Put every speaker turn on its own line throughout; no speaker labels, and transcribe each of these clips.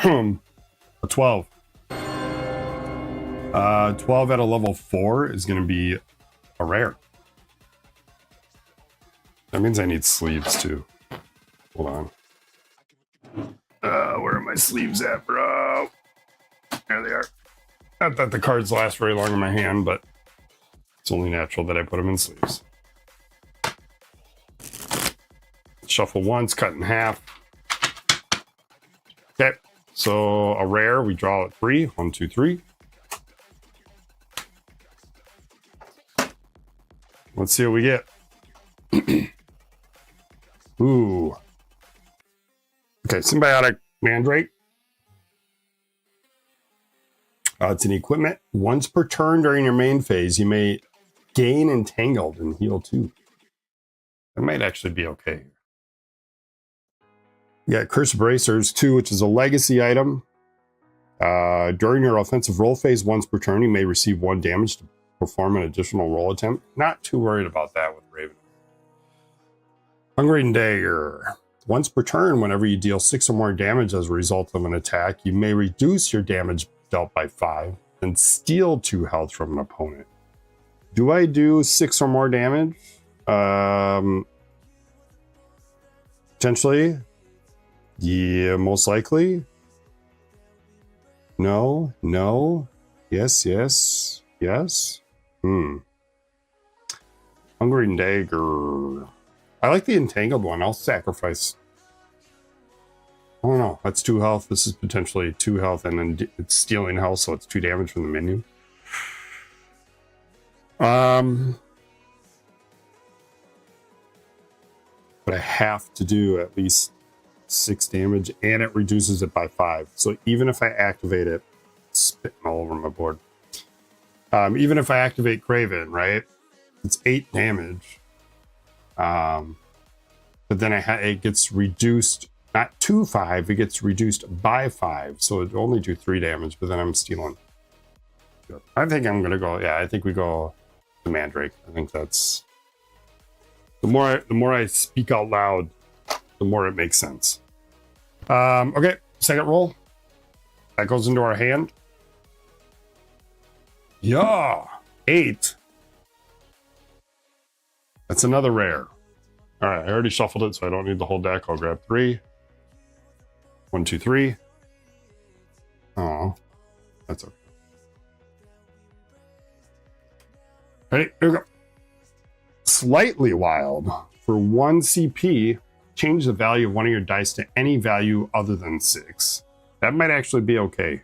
A 12. 12 at a level 4 is going to be a rare. That means I need sleeves too. Hold on. Where are my sleeves at, bro? There they are. Not that the cards last very long in my hand, but it's only natural that I put them in sleeves. Shuffle once, cut in half. Okay, so a rare, we draw at 3. 1, 2, 3. Let's see what we get. Ooh. Okay, Symbiotic Mandrake. It's an equipment. Once per turn during your main phase, you may gain Entangled and heal 2. That might actually be okay. You got Curse Bracers 2, which is a legacy item. During your offensive roll phase, once per turn, you may receive 1 damage to perform an additional roll attempt. Not too worried about that with Raveness. Hungry Dagger. Once per turn, whenever you deal 6 or more damage as a result of an attack, you may reduce your damage dealt by 5 and steal 2 health from an opponent. Do I do 6 or more damage? Potentially. Yeah, most likely. No, no. Yes, yes, yes. Hungry Dagger. I like the Entangled one. I'll sacrifice. Oh no, that's 2 health. This is potentially 2 health, and then it's stealing health, so it's 2 damage from the menu. But I have to do at least 6 damage, and it reduces it by 5. So even if I activate it, spitting all over my board. Even if I activate Craven, right? It's 8 damage. But then it gets reduced, not to 5, it gets reduced by 5. So it only do 3 damage, but then I'm stealing. I think I'm gonna go, yeah, I think we go the Mandrake. I think that's the more I speak out loud, the more it makes sense. Okay, second roll. That goes into our hand. Yeah, 8. That's another rare. All right, I already shuffled it, so I don't need the whole deck. I'll grab 3. 1, 2, 3. Oh, that's okay. Ready? Here we go. Slightly Wild. For 1 CP, change the value of one of your dice to any value other than 6. That might actually be okay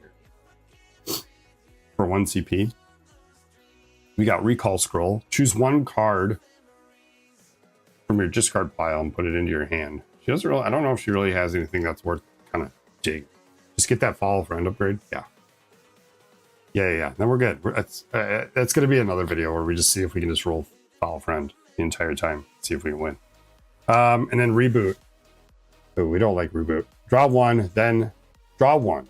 here. For 1 CP. We got Recall Scroll. Choose 1 card from your discard pile and put it into your hand. She doesn't really, I don't know if she really has anything that's worth kind of digging. Just get that Follow Friend upgrade. Yeah. Yeah. Then we're good. That's going to be another video where we just see if we can just roll Follow Friend the entire time. See if we can win. And then Reboot. Oh, we don't like Reboot. Draw 1, then draw 1.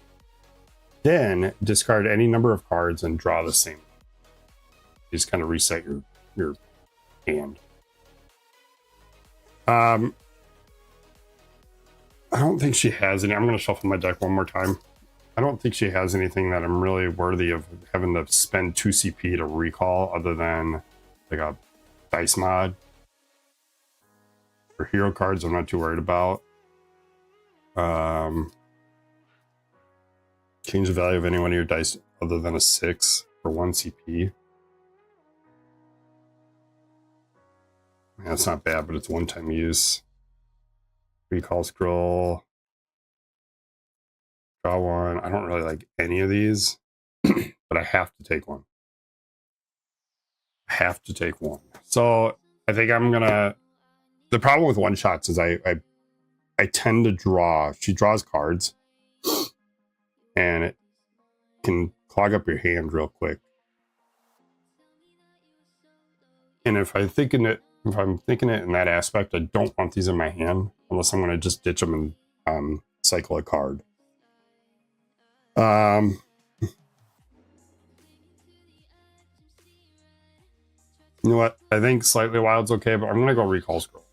Then discard any number of cards and draw the same. You just kind of reset your hand. I don't think she has any. I'm going to shuffle my deck one more time. I don't think she has anything that I'm really worthy of having to spend 2 CP to recall other than like a dice mod. For hero cards, I'm not too worried about. Change the value of any one of your dice other than a 6 for 1 CP. Yeah, that's not bad, but it's one-time use. Recall Scroll. Draw 1. I don't really like any of these, but I have to take one. I have to take one. So I think I'm gonna. The problem with one-shots is I tend to draw. She draws cards, and it can clog up your hand real quick. And if I'm thinking it in that aspect, I don't want these in my hand unless I'm going to just ditch them and cycle a card. You know what? I think Slightly Wild's okay, but I'm going to go Recall Scroll.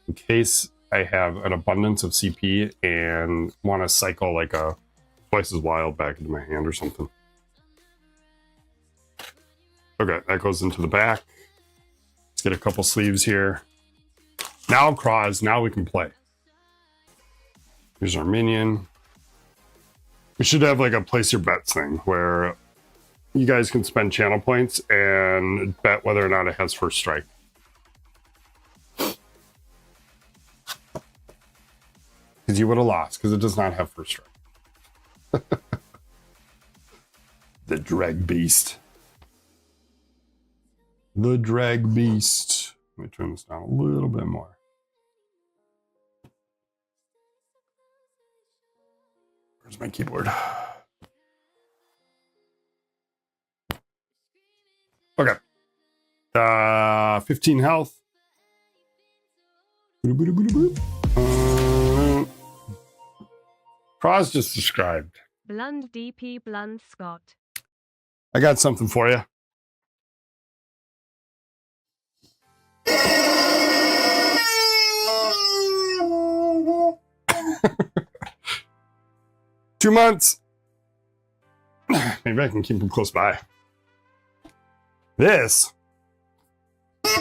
In case I have an abundance of CP and want to cycle like a twice as wild back into my hand or something. Okay, that goes into the back. Let's get a couple sleeves here. Now Cross, now we can play. Here's our minion. We should have like a place your bets thing where you guys can spend channel points and bet whether or not it has first strike. Because you would have lost, because it does not have first strike. The drag beast. The drag beast. Let me turn this down a little bit more. Where's my keyboard? Okay. 15 health. Cross just described.
Blund DP Blund Scott.
I got something for you. Two months. Maybe I can keep them close by. This is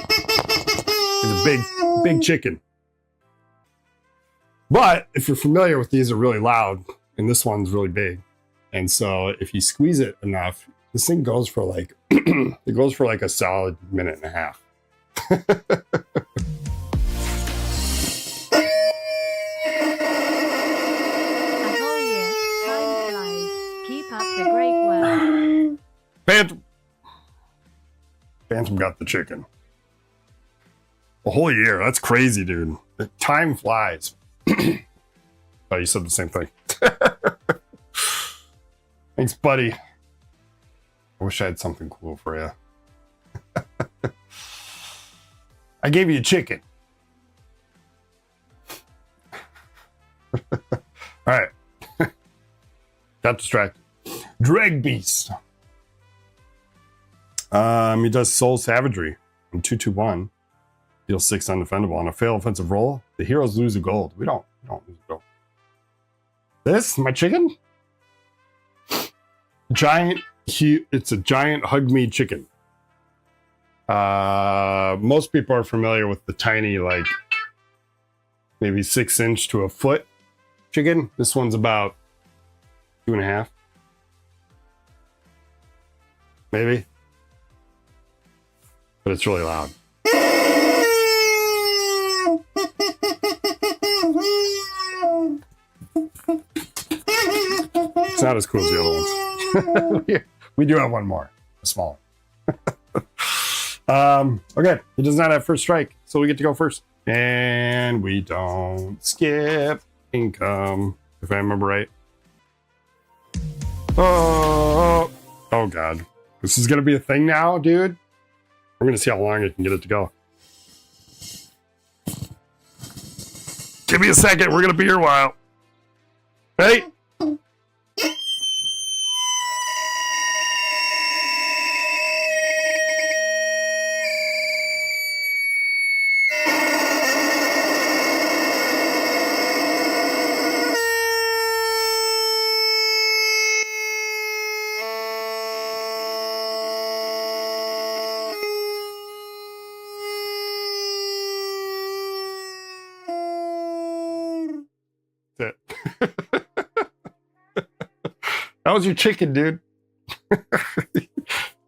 a big chicken. But if you're familiar with these, are really loud, and this one's really big. And so if you squeeze it enough, this thing goes for like it goes for like a solid minute and a half.
The great work.
Phantom got the chicken. A whole year. That's crazy, dude. Time flies. Oh, you said the same thing. Thanks, buddy. I wish I had something cool for you. I gave you a chicken. All right. Got distracted. Drag Beast. He does Soul Savagery on 2/2/1. Deals 6 undefendable. On a failed offensive roll, the heroes lose a gold. We don't lose a gold. This, my chicken? It's a giant hug me chicken. Most people are familiar with the tiny, like maybe 6-inch to a foot chicken. This one's about 2.5. Maybe. But it's really loud. It's not as cool as the other ones. We do have one more, a small one. Okay, he does not have first strike, so we get to go first. And we don't skip income, if I remember right. Oh God. This is going to be a thing now, dude. We're going to see how long I can get it to go. Give me a second. We're going to be here a while. Hey. That's it. That was your chicken, dude.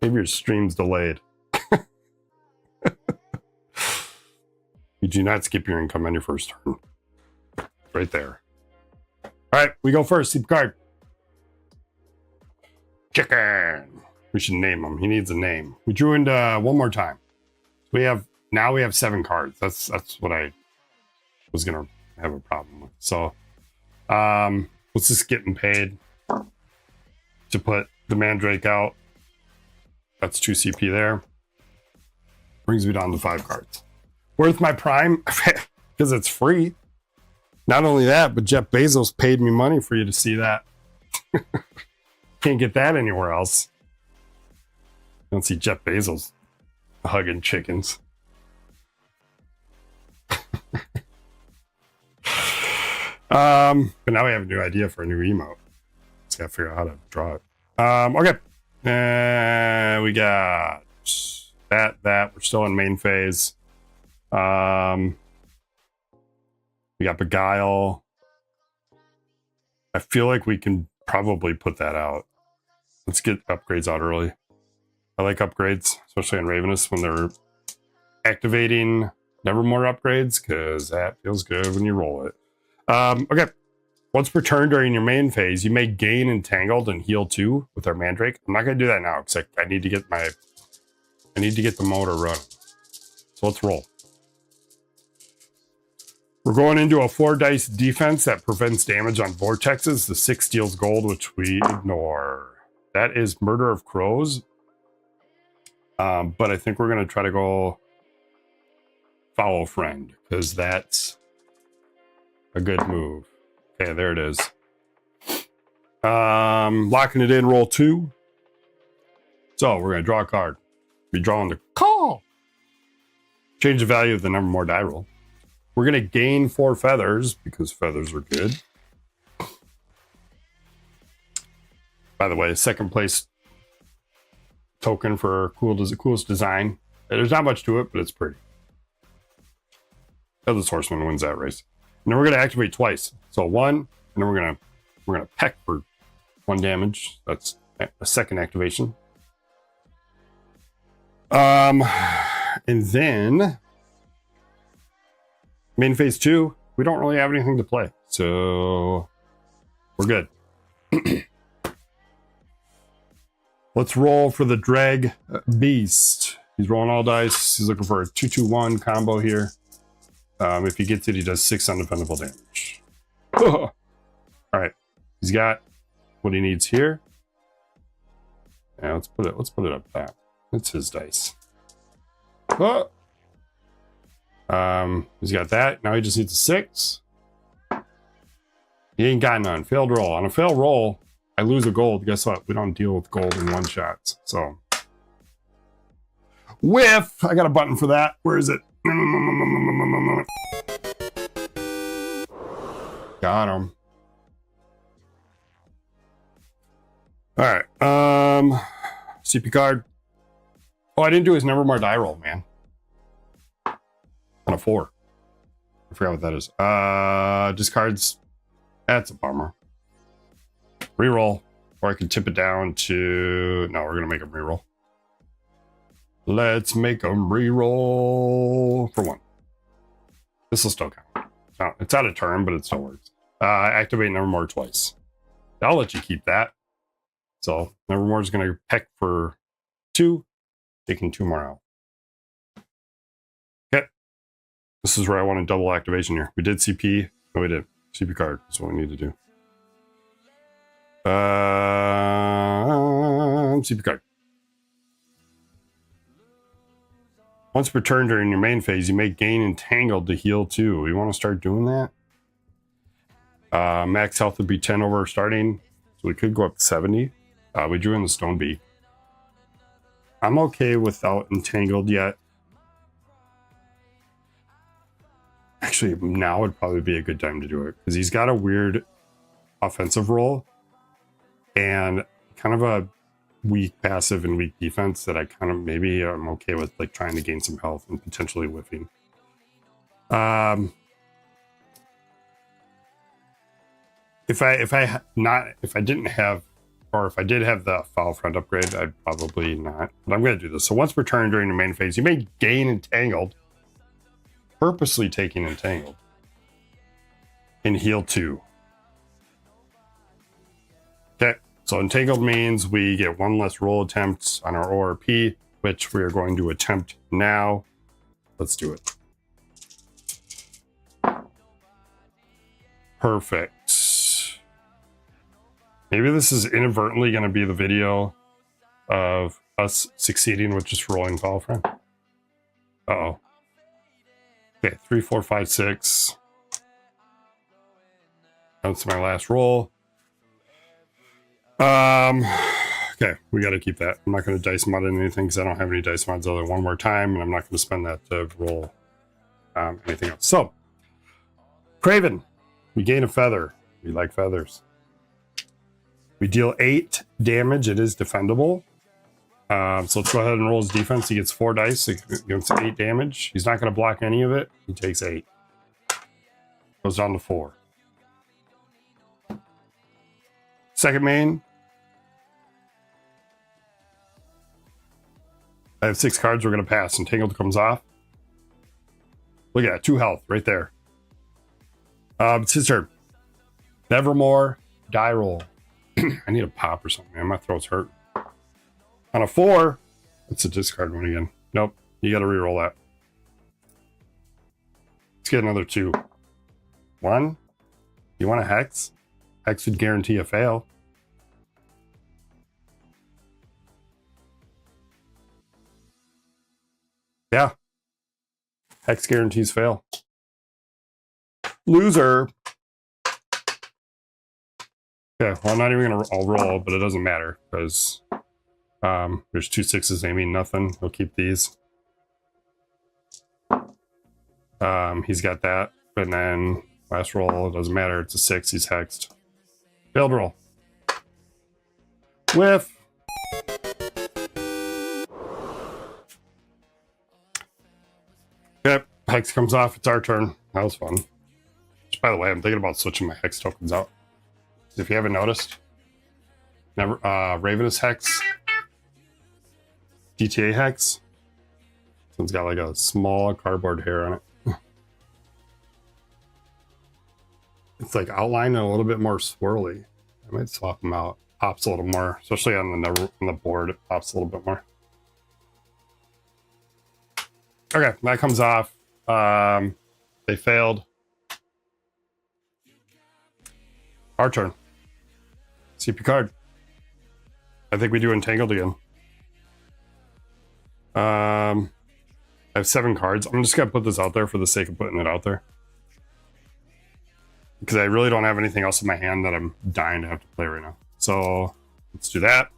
Maybe your stream's delayed. You do not skip your income on your first turn. Right there. All right, we go first. See the card. Chicken. We should name him. He needs a name. We drew into one more time. We have 7 cards. That's what I was gonna have a problem with. So let's just get him paid to put the Mandrake out. That's 2 CP there. Brings me down to 5 cards. Worth my prime because it's free. Not only that, but Jeff Bezos paid me money for you to see that. Can't get that anywhere else. You don't see Jeff Bezos hugging chickens. But now we have a new idea for a new emote. It's just gotta figure out how to draw it. Okay. We got that. We're still in main phase. We got Beguile. I feel like we can probably put that out. Let's get upgrades out early. I like upgrades, especially in Raveness when they're activating Nevermore upgrades, because that feels good when you roll it. Okay. Once per turn during your main phase, you may gain Entangled and heal 2 with our Mandrake. I'm not going to do that now because I need to get the motor running. So let's roll. We're going into a 4 dice defense that prevents damage on vortexes. The 6 deals gold, which we ignore. That is Murder of Crows. But I think we're going to try to go Foul Friend, because that's a good move. Okay, there it is. Locking it in, roll 2. So we're going to draw a card. Be drawing the call. Change the value of the Nevermore die roll. We're going to gain 4 feathers, because feathers are good. By the way, second place token for coolest design. There's not much to it, but it's pretty. Headless Horseman wins that race. And then we're going to activate twice. So 1, and then we're gonna peck for 1 damage. That's a second activation. And then main phase 2, we don't really have anything to play, so we're good. Let's roll for the Drag Beast. He's rolling all dice. He's looking for a 2-2-1 combo here. If he gets it, he does 6 undefendable damage. All right, he's got what he needs here. Yeah, let's put it up top. It's his dice. Oh. He's got that. Now he just needs a 6. He ain't got none. Failed roll. On a failed roll, I lose a gold. Guess what? We don't deal with gold in one shots. So whiff. I got a button for that. Where is it? Got him. All right. CP card. Oh, I didn't do his Nevermore die roll, man. On a 4. I forgot what that is. Discards. That's a bummer. Reroll. Or I can tip it down to... No, we're going to make him reroll. Let's make him reroll for 1. This will still count. It's out of turn, but it still works. Activate Nevermore twice. I'll let you keep that. So Nevermore's going to peck for 2, taking 2 more out. Okay. This is where I want a double activation here. We did CP. No, we did. CP card. That's what we need to do. CP card. Once per turn during your main phase, you may gain Entangled to heal 2. We want to start doing that. Max health would be 10 over starting, so we could go up to 70. We drew in the Stone Beak. I'm okay without Entangled yet. Actually, now would probably be a good time to do it, because he's got a weird offensive role and kind of a weak passive and weak defense that I kind of maybe I'm okay with, like trying to gain some health and potentially whiffing. If I didn't have, or if I did have the Foul Friend upgrade, I'd probably not. But I'm going to do this. So once per turn during the main phase, you may gain Entangled, purposely taking Entangled, and heal 2. Okay. So Entangled means we get 1 less roll attempt on our ORP, which we are going to attempt now. Let's do it. Perfect. Maybe this is inadvertently going to be the video of us succeeding with just rolling Foul Friend. Uh-oh. Okay, 3, 4, 5, 6. That's my last roll. Okay, we got to keep that. I'm not going to dice mod in anything because I don't have any dice mods other than 1 more time, and I'm not going to spend that to roll anything else. So, Craven, we gain a feather. We like feathers. We deal 8 damage. It is defendable. So let's go ahead and roll his defense. He gets 4 dice. It gives 8 damage. He's not going to block any of it. He takes 8. Goes down to 4. Second main. I have 6 cards. We're going to pass. Entangled comes off. Look at that. 2 health right there. It's his turn. Nevermore. Die roll. I need a pop or something, man. My throat's hurt. On a 4, it's a discard one again. Nope. You got to reroll that. Let's get another 2. 1. You want a hex? Hex would guarantee a fail. Yeah. Hex guarantees fail. Loser. Okay, well, I'm not even going to roll, but it doesn't matter because there's 2 6s. They mean nothing. He'll keep these. He's got that. And then last roll, it doesn't matter. It's a 6. He's hexed. Failed roll. Whiff. Okay, hex comes off. It's our turn. That was fun. Which, by the way, I'm thinking about switching my hex tokens out. If you haven't noticed, never Raveness hex, GTA hex. This one's got like a small cardboard hair on it. It's like outlined and a little bit more swirly. I might swap them out. Pops a little more, especially on the board. It pops a little bit more. Okay, that comes off. They failed. Our turn. CP card. I think we do Entangled again. I have 7 cards. I'm just going to put this out there for the sake of putting it out there. Because I really don't have anything else in my hand that I'm dying to have to play right now. So let's do that.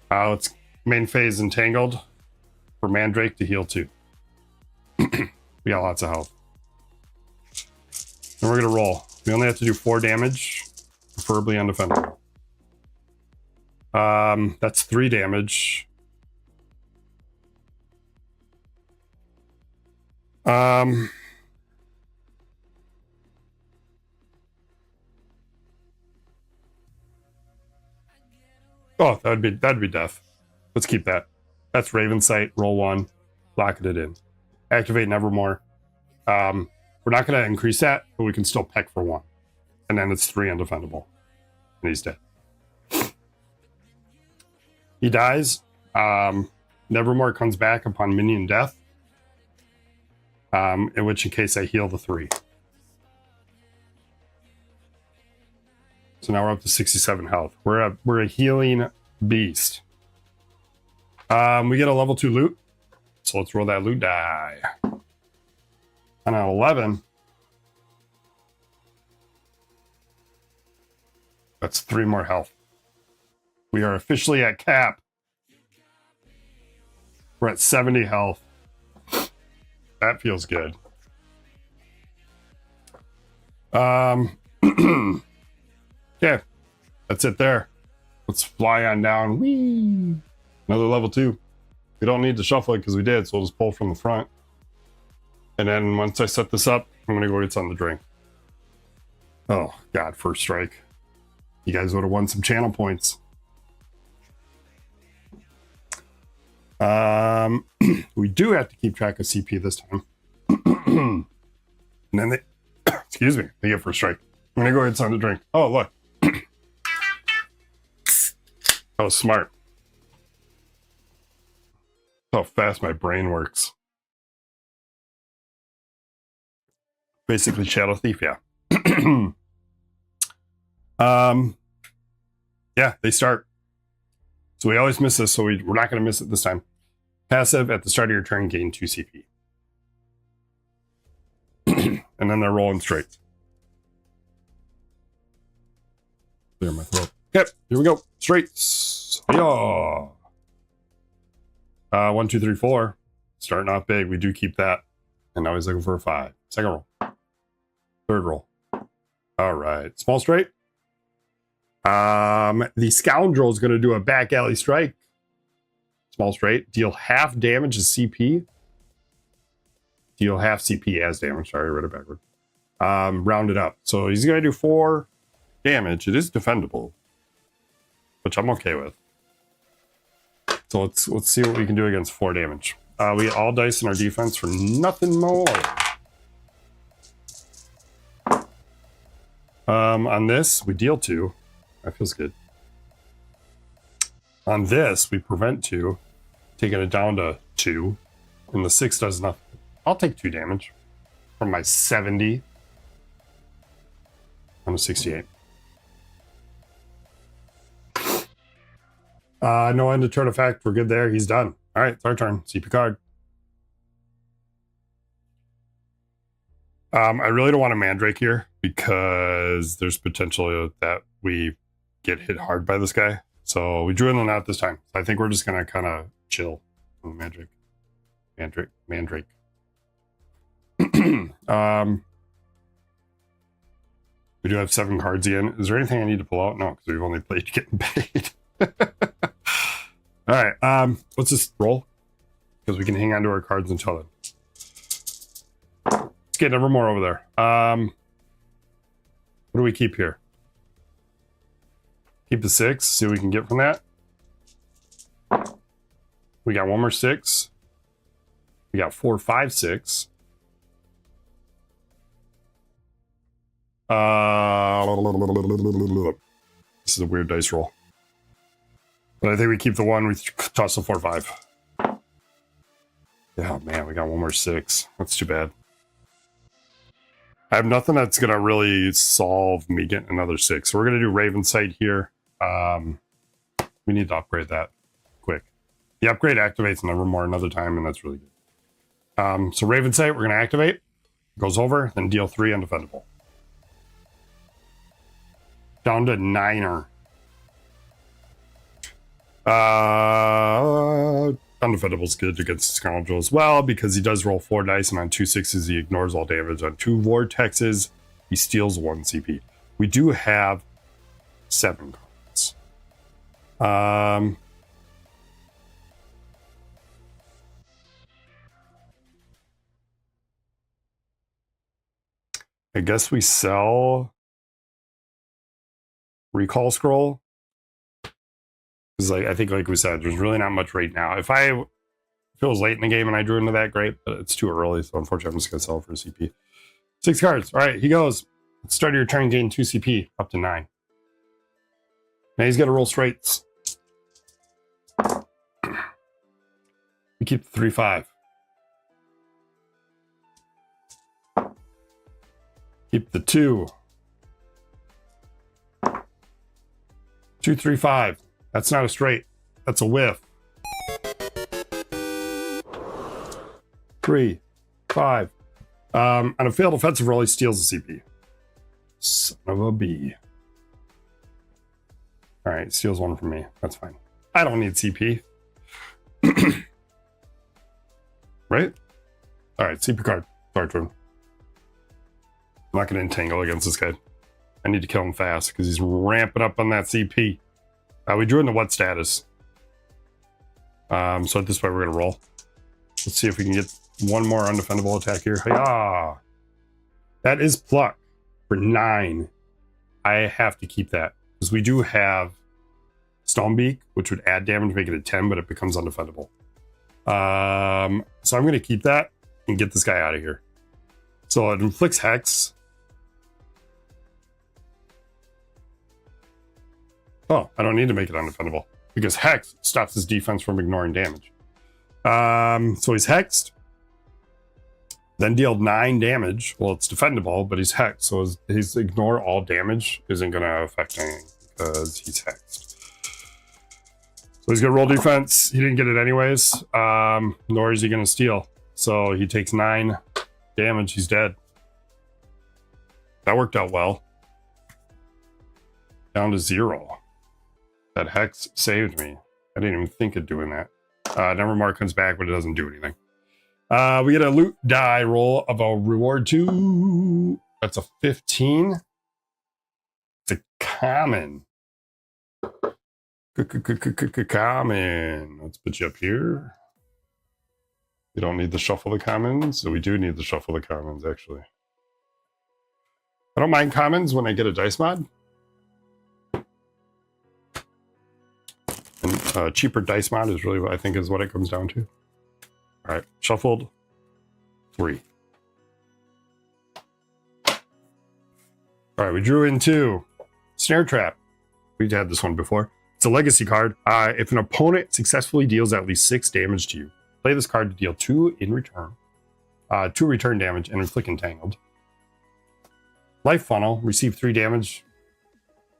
Let's main phase Entangled for Mandrake to heal 2. We got lots of health. And we're going to roll. We only have to do 4 damage. Preferably undefendable. That's 3 damage. Oh, that'd be death. Let's keep that. That's Raven Sight. Roll 1. Lock it in. Activate Nevermore. We're not going to increase that, but we can still peck for 1. And then it's 3 undefendable. And he's dead. He dies. Nevermore comes back upon minion death. In which case I heal the 3. So now we're up to 67 health. We're a healing beast. We get a level 2 loot. So let's roll that loot die. On an 11. That's 3 more health. We are officially at cap. We're at 70 health. That feels good. Okay. That's it there. Let's fly on down. Whee! Another level 2. We don't need to shuffle it because we did, so we'll just pull from the front. And then once I set this up, I'm going to go get something to drink. Oh, God, first strike. You guys would have won some channel points. We do have to keep track of CP this time. And then they, excuse me, they get first strike. I'm going to go get something to drink. Oh, look. That was smart. How fast my brain works. Basically Shadow Thief, yeah. Yeah, they start. So we always miss this, so we're not going to miss it this time. Passive, at the start of your turn, gain 2 CP. And then they're rolling straight. Clear my throat. Okay, here we go. Straights. Yeah. 1, 2, 3, 4. Starting off big. We do keep that. And now he's looking for a 5. Second roll. Third roll. All right. Small straight. The scoundrel is going to do a back alley strike. Small straight. Deal half damage as CP. Deal half CP as damage. Sorry, I read it backward. Round it up. So he's going to do 4 damage. It is defendable, which I'm okay with. So let's see what we can do against 4 damage. We get all dice in our defense for nothing more. On this, we deal 2. That feels good. On this, we prevent 2, taking it down to 2. And the 6 does nothing. I'll take 2 damage from my 70 on a 68. No end to turn effect. We're good there. He's done. All right, it's our turn. CP card. I really don't want a Mandrake here because there's potential that we get hit hard by this guy. So we drew in the knot this time. I think we're just going to kind of chill on the Mandrake. Mandrake. We do have 7 cards in. Is there anything I need to pull out? No, because we've only played getting paid. All right. Let's just roll because we can hang on to our cards until then. Let's get Nevermore over there. What do we keep here? Keep the 6. See what we can get from that. We got 1 more 6. We got 4, 5, 6. This is a weird dice roll. But I think we keep the 1. We toss the 4, 5. Yeah, man, we got 1 more 6. That's too bad. I have nothing that's going to really solve me getting another 6. So we're going to do Raven Sight here. We need to upgrade that quick. The upgrade activates Nevermore another time, and that's really good. So Raven Sight, we're going to activate. Goes over, then deal 3 undefendable. Down to 9er. Undefendable is good against Scoundrel as well because he does roll 4 dice, and on 2 6s he ignores all damage. On 2 vortexes he steals 1 CP. We do have 7 cards. I guess we sell Recall Scroll. Because I think, like we said, there's really not much right now. If it was late in the game and I drew into that, great, but it's too early, so unfortunately I'm just going to sell it for a CP. 6 cards. All right, he goes. Start of your turn, gain 2 CP, up to 9. Now he's got to roll straights. We keep the 3, 5. Keep the 2. 2, 3, 5. That's not a straight. That's a whiff. 3, 5. On a failed offensive roll, he steals the CP. Son of a bee. All right, steals 1 from me. That's fine. I don't need CP. Right? All right, CP card. Sorry, turn. I'm not going to entangle against this guy. I need to kill him fast because he's ramping up on that CP. We drew into what status? So at this point, we're going to roll. Let's see if we can get 1 more undefendable attack here. Hi-yah! That is pluck for 9. I have to keep that because we do have Stonebeak, which would add damage, make it a 10, but it becomes undefendable. So I'm going to keep that and get this guy out of here. So it inflicts Hex. Oh, I don't need to make it undefendable because Hex stops his defense from ignoring damage. So he's Hexed. Then deal 9 damage. Well, it's defendable, but he's Hexed. So his ignore all damage isn't going to affect anything because he's Hexed. So he's going to roll defense. He didn't get it anyways. Nor is he going to steal. So he takes 9 damage. He's dead. That worked out well. Down to 0. That Hex saved me. I didn't even think of doing that. Nevermore comes back, but it doesn't do anything. We get a loot die roll of a reward 2. That's a 15. It's a common. Common. Let's put you up here. We don't need the shuffle the commons, so we do need the shuffle the commons, actually. I don't mind commons when I get a dice mod. And cheaper dice mod is really what I think is what it comes down to. All right, shuffled 3. All right, we drew in 2. Snare Trap. We've had this one before. It's a legacy card. If an opponent successfully deals at least 6 damage to you, play this card to deal 2 in return. 2 return damage and inflict entangled. Life Funnel. Receive 3 damage.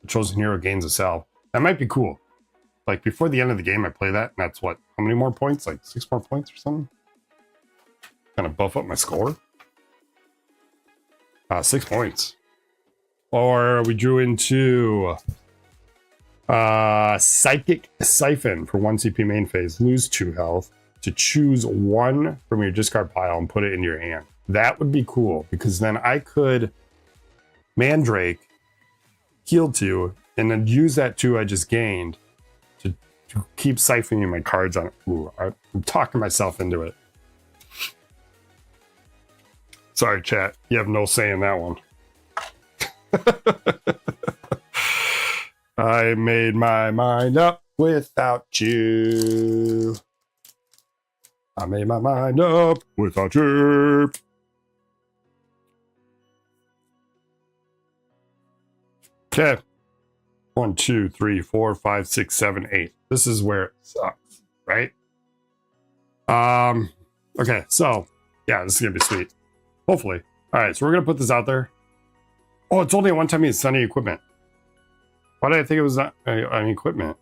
The chosen hero gains a salve. That might be cool. Like before the end of the game, I play that, and that's what? How many more points? Like 6 more points or something? Kind of buff up my score. 6 points. Or we drew into Psychic Siphon for 1 CP main phase. Lose 2 health to choose 1 from your discard pile and put it into your hand. That would be cool because then I could Mandrake, heal 2, and then use that 2 I just gained to keep siphoning my cards on it. Ooh, I'm talking myself into it. Sorry, chat. You have no say in that one. I made my mind up without you. I made my mind up without you. Okay. 1, 2, 3, 4, 5, 6, 7, 8. This is where it sucks, right? Okay, so yeah, this is gonna be sweet. Hopefully. All right, so we're gonna put this out there. Oh, it's only a one-time use Sunny equipment. Why did I think it was not an equipment?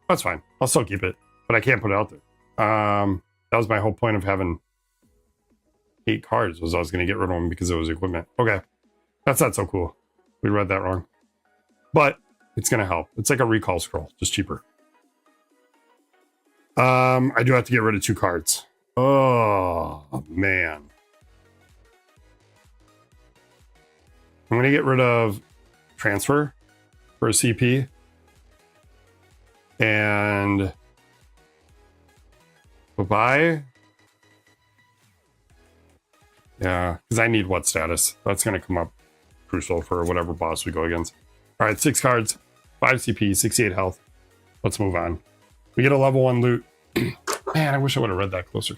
That's fine. I'll still keep it, but I can't put it out there. That was my whole point of having 8 cards, was I was going to get rid of them because it was equipment. Okay, that's not so cool. We read that wrong, but it's going to help. It's like a recall scroll, just cheaper. I do have to get rid of 2 cards. Oh man, I'm going to get rid of transfer for a CP and bye-bye. Yeah, because I need what status? That's going to come up crucial for whatever boss we go against. All right, 6 cards, 5 CP, 68 health. Let's move on. We get a level 1 loot. Man, I wish I would have read that closer.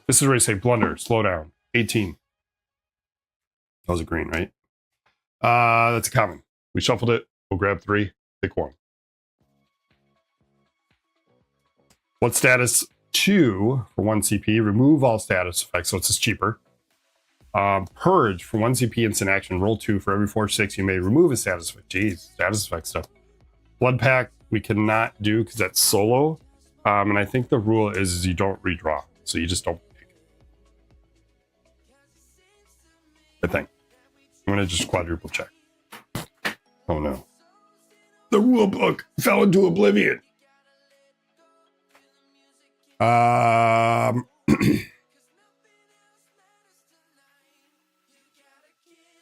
This is where you say blunder, slow down, 18. That was a green, right? That's a common. We shuffled it. We'll grab 3, pick 1. What status? 2 for 1 CP. Remove all status effects, so it's just cheaper. Purge for 1 CP instant action. Roll 2 for every 4/6 you may remove a status effect. Jeez, status effect stuff. Blood Pact we cannot do because that's solo. And I think the rule is you don't redraw, so you just don't pick it. I think. I'm gonna just quadruple check. Oh no. The rule book fell into oblivion.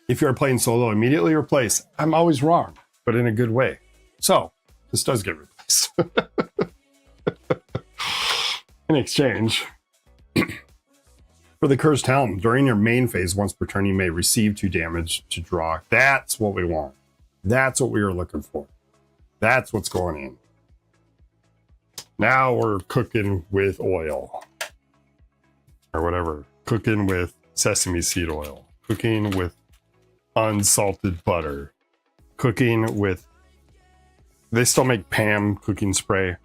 If you're playing solo, immediately replace. I'm always wrong, but in a good way. So this does get replaced. In exchange, for the Cursed Helm, during your main phase, once per turn, you may receive 2 damage to draw. That's what we want. That's what we were looking for. That's what's going in. Now we're cooking with oil. Or whatever. Cooking with sesame seed oil. Cooking with unsalted butter. Cooking with... They still make Pam cooking spray.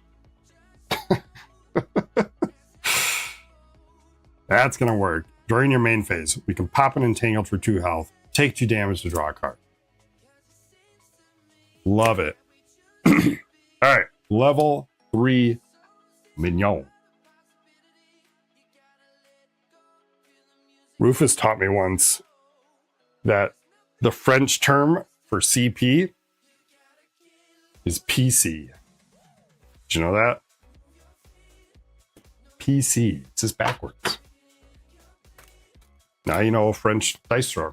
That's going to work. During your main phase, we can pop an Entangled for 2 health. Take 2 damage to draw a card. Love it. All right. Level 3 Mignon. Rufus taught me once that the French term for CP is PC. Did you know that? PC. It's just backwards. Now you know French dice throw.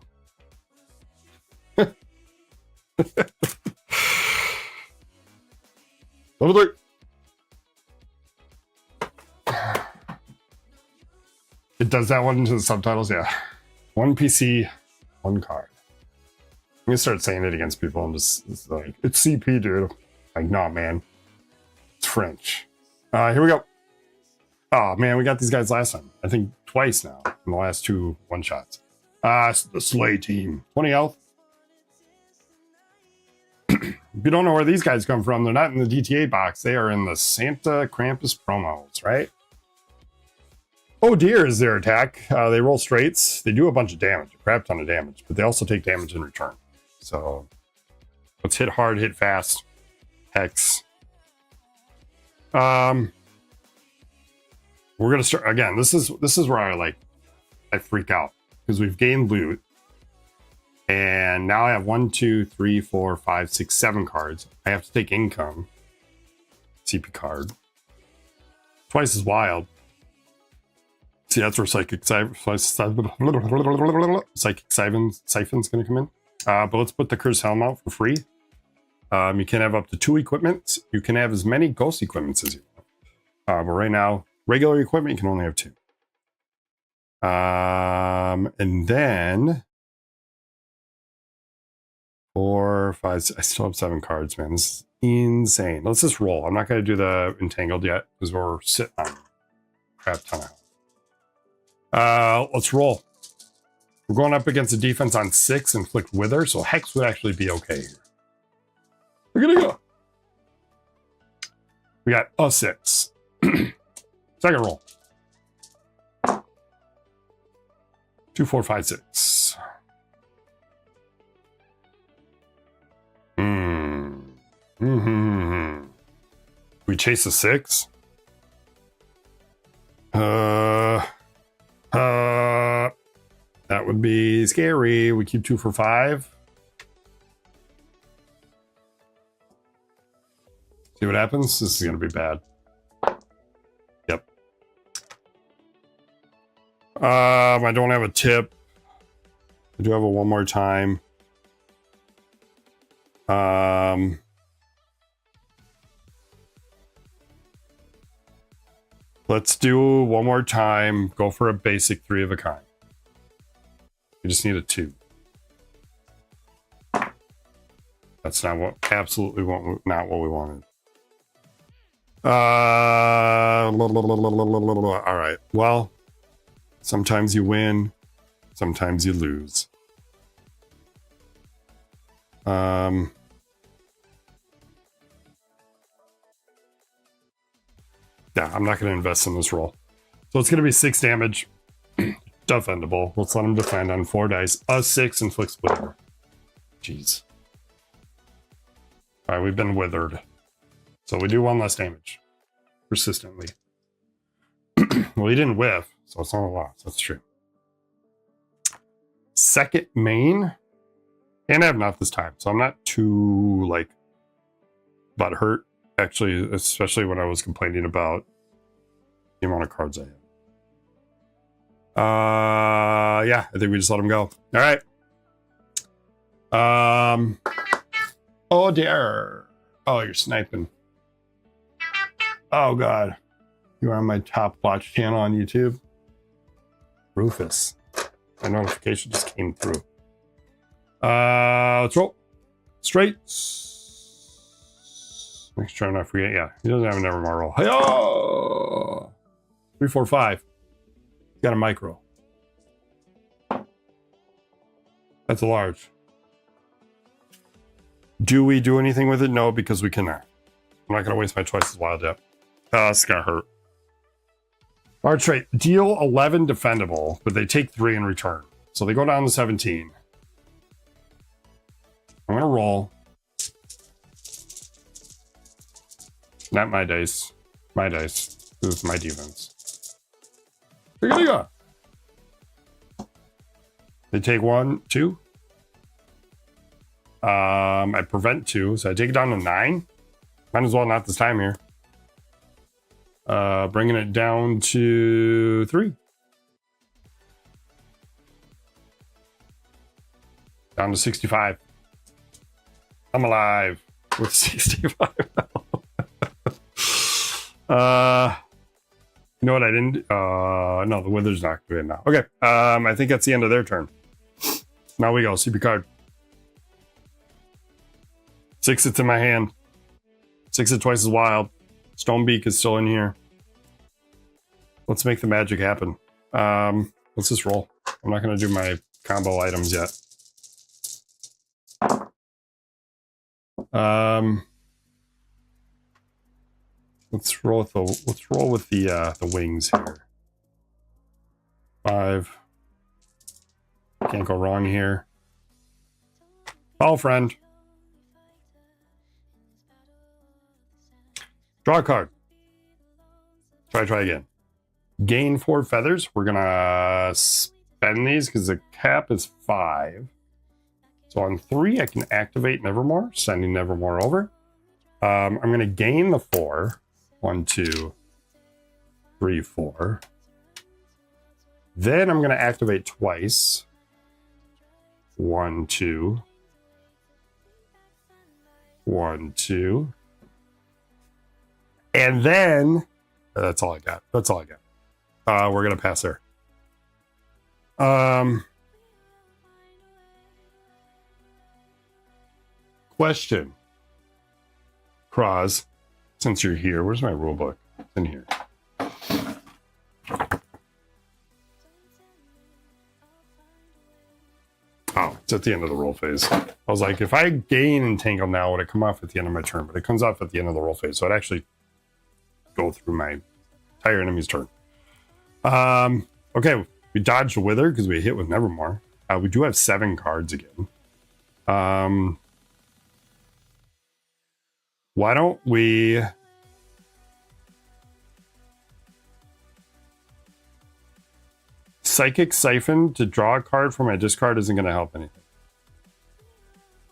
Level 3. It does that one into the subtitles, yeah. One PC, one card. I'm gonna start saying it against people. I'm just it's like, it's CP, dude. Like, nah, man. It's French. Here we go. Oh, man, we got these guys last time. I think twice now in the last 2 one-shots. The Slay team. 20 health. If you don't know where these guys come from, they're not in the DTA box. They are in the Santa Krampus promos, right? Oh dear is their attack. They roll straights. They do a bunch of damage, a crap ton of damage, but they also take damage in return. So let's hit hard, hit fast. Hex. We're gonna start again. This is where I freak out because we've gained loot. And now I have 1, 2, 3, 4, 5, 6, 7 cards. I have to take income. CP card. Twice as wild. See, that's where Psychic Siphon's going to come in. But let's put the Curse Helm out for free. You can have up to 2 equipments. You can have as many ghost equipments as you want. But right now, regular equipment, you can only have 2. And then 4, 5, I still have 7 cards, man. This is insane. Let's just roll. I'm not going to do the Entangled yet because we're sitting on a crap ton of health. Let's roll. We're going up against a defense on 6, Inflict Wither, so Hex would actually be okay here. We're going to go. We got a 6. Second roll. 2, 4, 5, 6. We chase a 6. That would be scary. We keep 2 for 5. See what happens? This is going to be bad. Yep. I don't have a tip. I do have a one more time. Let's do one more time. Go for a basic 3 of a kind. We just need a 2. That's not what, absolutely not what we wanted. All right. Well, sometimes you win, sometimes you lose. Yeah, I'm not going to invest in this roll. So it's going to be 6 damage. Defendable. Let's let him defend on 4 dice. A 6 inflicts wither. Jeez. All right, we've been withered. So we do 1 less damage. Persistently. Well, he didn't whiff, so it's not a loss. That's true. Second main. And I have enough this time, so I'm not too, like, butthurt. Actually, especially when I was complaining about the amount of cards I have. Yeah, I think we just let him go. All right. Oh dear. Oh, you're sniping. Oh god. You're on my top watch channel on YouTube. Rufus. My notification just came through. Let's roll. Straight. Make sure I'm not forgetting. Yeah, he doesn't have a nevermore roll. Hey-oh! 3, 4, 5. Got a micro. That's a large. Do we do anything with it? No, because we cannot. I'm not going to waste my choices wild yet. This is going to hurt. Large trait. Deal 11 defendable, but they take 3 in return. So they go down to 17. I'm going to roll. Not my dice. My dice. This is my defense. We're going to go. They take 1, 2. I prevent 2, so I take it down to 9. Might as well not this time here. Bringing it down to 3. Down to 65. I'm alive with 65. You know what I didn't? No, the Wither's not activated now. Okay. I think that's the end of their turn. Now we go. CP card. 6, it's in my hand. 6 is twice as wild. Stonebeak is still in here. Let's make the magic happen. Let's just roll. I'm not going to do my combo items yet. Let's roll with the wings here. 5. Can't go wrong here. Follow friend. Draw a card. Try again. Gain 4 feathers. We're gonna spend these because the cap is 5. So on 3, I can activate Nevermore, sending Nevermore over. I'm gonna gain the 4. 1, 2, 3, 4. Then I'm gonna activate twice. 1, 2. 1, 2. And then that's all I got. That's all I got. We're gonna pass there. Question. Kraz, since you're here, where's my rule book? It's in here. Oh, it's at the end of the roll phase. I was like, if I gain Entangle now, would it come off at the end of my turn? But it comes off at the end of the roll phase, so it actually go through my entire enemy's turn. Okay, we dodged Wither because we hit with Nevermore. We do have 7 cards again. Why don't we... Psychic Siphon to draw a card from my discard isn't going to help anything.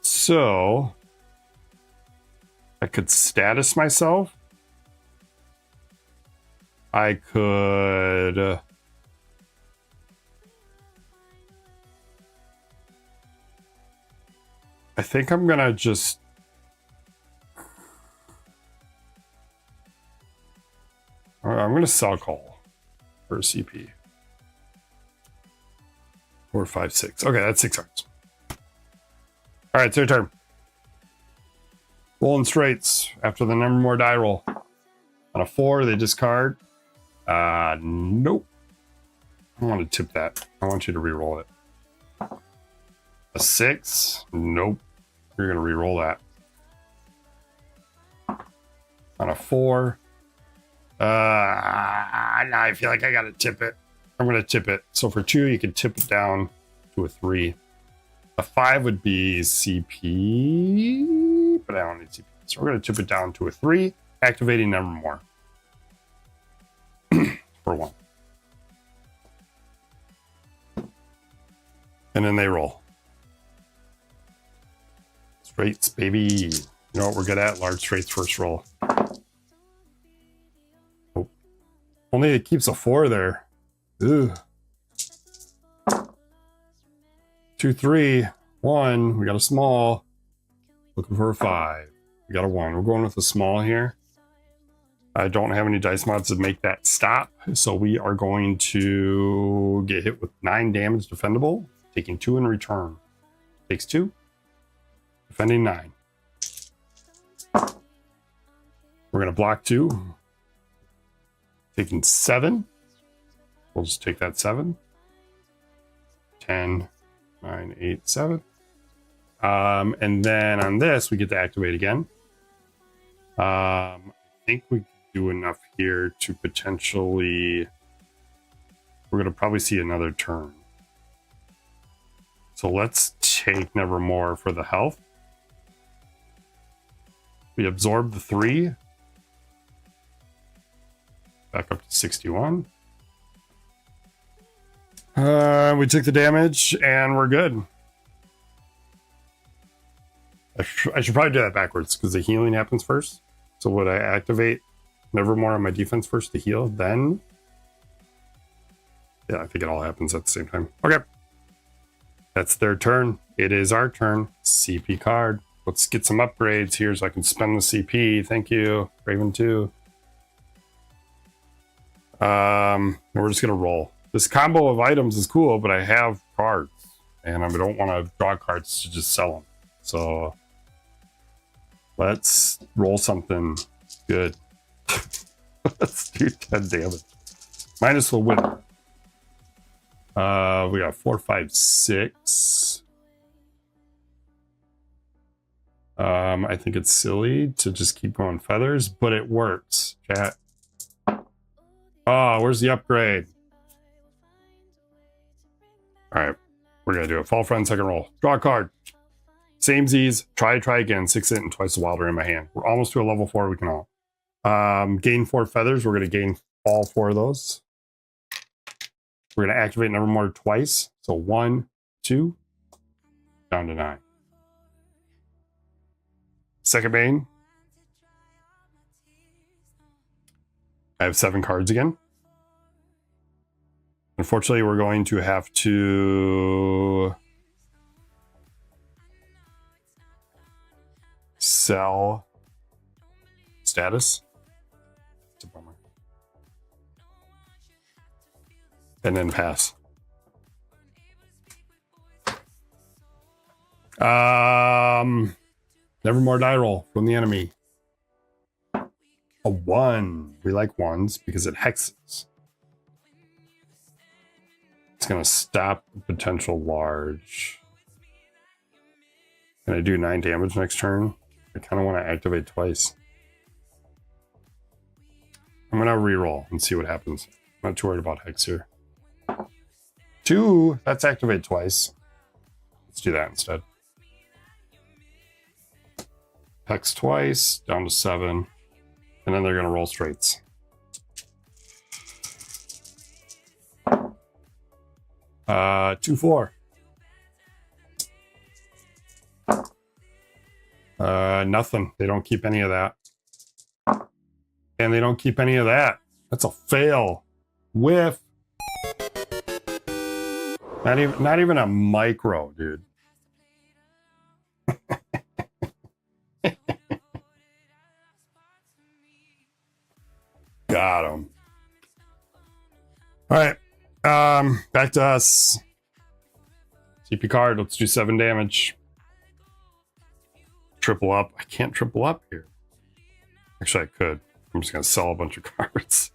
So... I could status myself. I could... I think I'm going to just... I'm going to Cell Call for a CP. 4, 5, 6. Okay, that's 6 cards. All right, it's your turn. Rolling straights after the Nevermore die roll. On a 4, they discard. Nope. I want to tip that. I want you to re-roll it. A 6. Nope. You're going to re-roll that. On a 4. Now I feel like I gotta tip it. I'm gonna tip it. So for 2, you can tip it down to a 3. A 5 would be CP, but I don't need CP. So we're gonna tip it down to a 3, activating Nevermore. For 1. And then they roll. Straights, baby. You know what we're good at? Large straights first roll. Only it keeps a 4 there. Ugh. 2, 3, 1. We got a small. Looking for a 5. We got a 1. We're going with a small here. I don't have any dice mods to make that stop. So we are going to get hit with 9 damage defendable. Taking 2 in return. Takes 2. Defending 9. We're going to block 2. Taking 7. We'll just take that 7. 10, 9, 8, 7. And then on this, we get to activate again. I think we can do enough here to potentially... We're going to probably see another turn. So let's take Nevermore for the health. We absorb the 3. Back up to 61. We took the damage and we're good. I should probably do that backwards because the healing happens first. So would I activate Nevermore on my defense first to heal? Then, yeah, I think it all happens at the same time. Okay. That's their turn. It is our turn. CP card. Let's get some upgrades here so I can spend the CP. Thank you. Raven 2. We're just gonna roll. This combo of items is cool, but I have cards, and I don't want to draw cards to just sell them. So let's roll something good. Let's do 10 damage. Minus the wither. We got 4, 5, 6. I think it's silly to just keep going feathers, but it works. Chat. Oh, where's the upgrade? All right, we're gonna do it. Fall friend, second roll. Draw a card. Same Z's. Try again. 6 it and twice the wilder in my hand. We're almost to a level 4. We can all gain 4 feathers. We're gonna gain all 4 of those. We're gonna activate Nevermore twice. So 1, 2, down to 9. Second bane. I have 7 cards again. Unfortunately, we're going to have to sell status. It's a bummer. And then pass. Nevermore die roll from the enemy. A 1. We like 1s because it hexes. It's going to stop the potential large. Can I do 9 damage next turn? I kind of want to activate twice. I'm going to reroll and see what happens. I'm not too worried about hex here. 2, that's activate twice. Let's do that instead. Hex twice, down to 7. And then they're going to roll straights. Uh, 2, 4. Nothing. They don't keep any of that. And they don't keep any of that. That's a fail. Whiff. Not even a micro, dude. Got him. All right. Back to us. CP card. Let's do 7 damage. Triple up. I can't triple up here. Actually, I could. I'm just gonna sell a bunch of cards.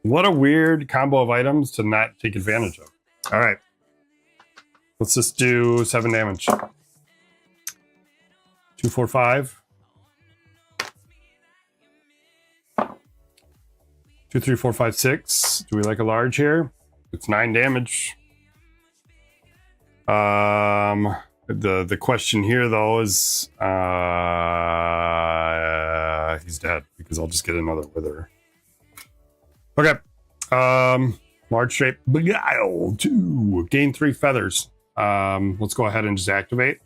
What a weird combo of items to not take advantage of. All right. Let's just do 7 damage. 2, 4, 5. 2, 3, 4, 5, 6. Do we like a large here? It's 9 damage. The question here though is he's dead because I'll just get another wither. Okay. Large shape beguile 2. Gain 3 feathers. Let's go ahead and just activate.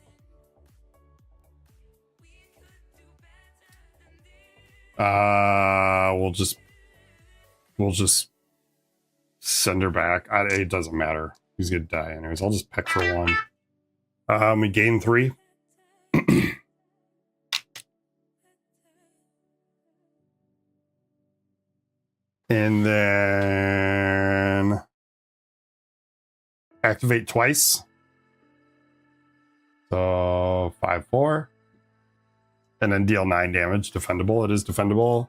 We'll just send her back. It doesn't matter. He's gonna die anyways. I'll just peck for 1. We gain 3. And then activate twice. So 5, 4. And then deal 9 damage. Defendable. It is defendable.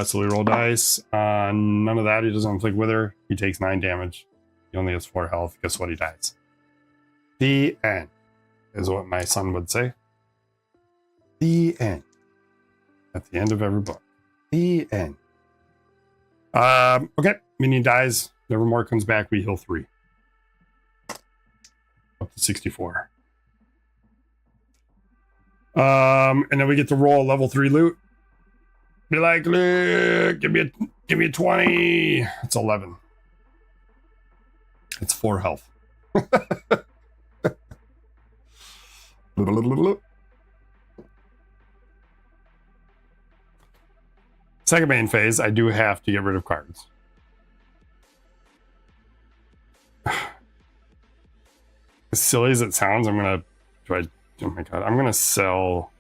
So we roll dice. None of that. He doesn't inflict wither. He takes 9 damage. He only has 4 health. Guess what? He dies. The end is what my son would say. The end. At the end of every book. The end. Okay. Minion dies. Nevermore comes back. We heal 3. Up to 64. And then we get to roll level 3 loot. Be like, look, give me a 20. It's 11. It's 4 health. Second main phase, I do have to get rid of cards. As silly as it sounds, oh my god, I'm gonna sell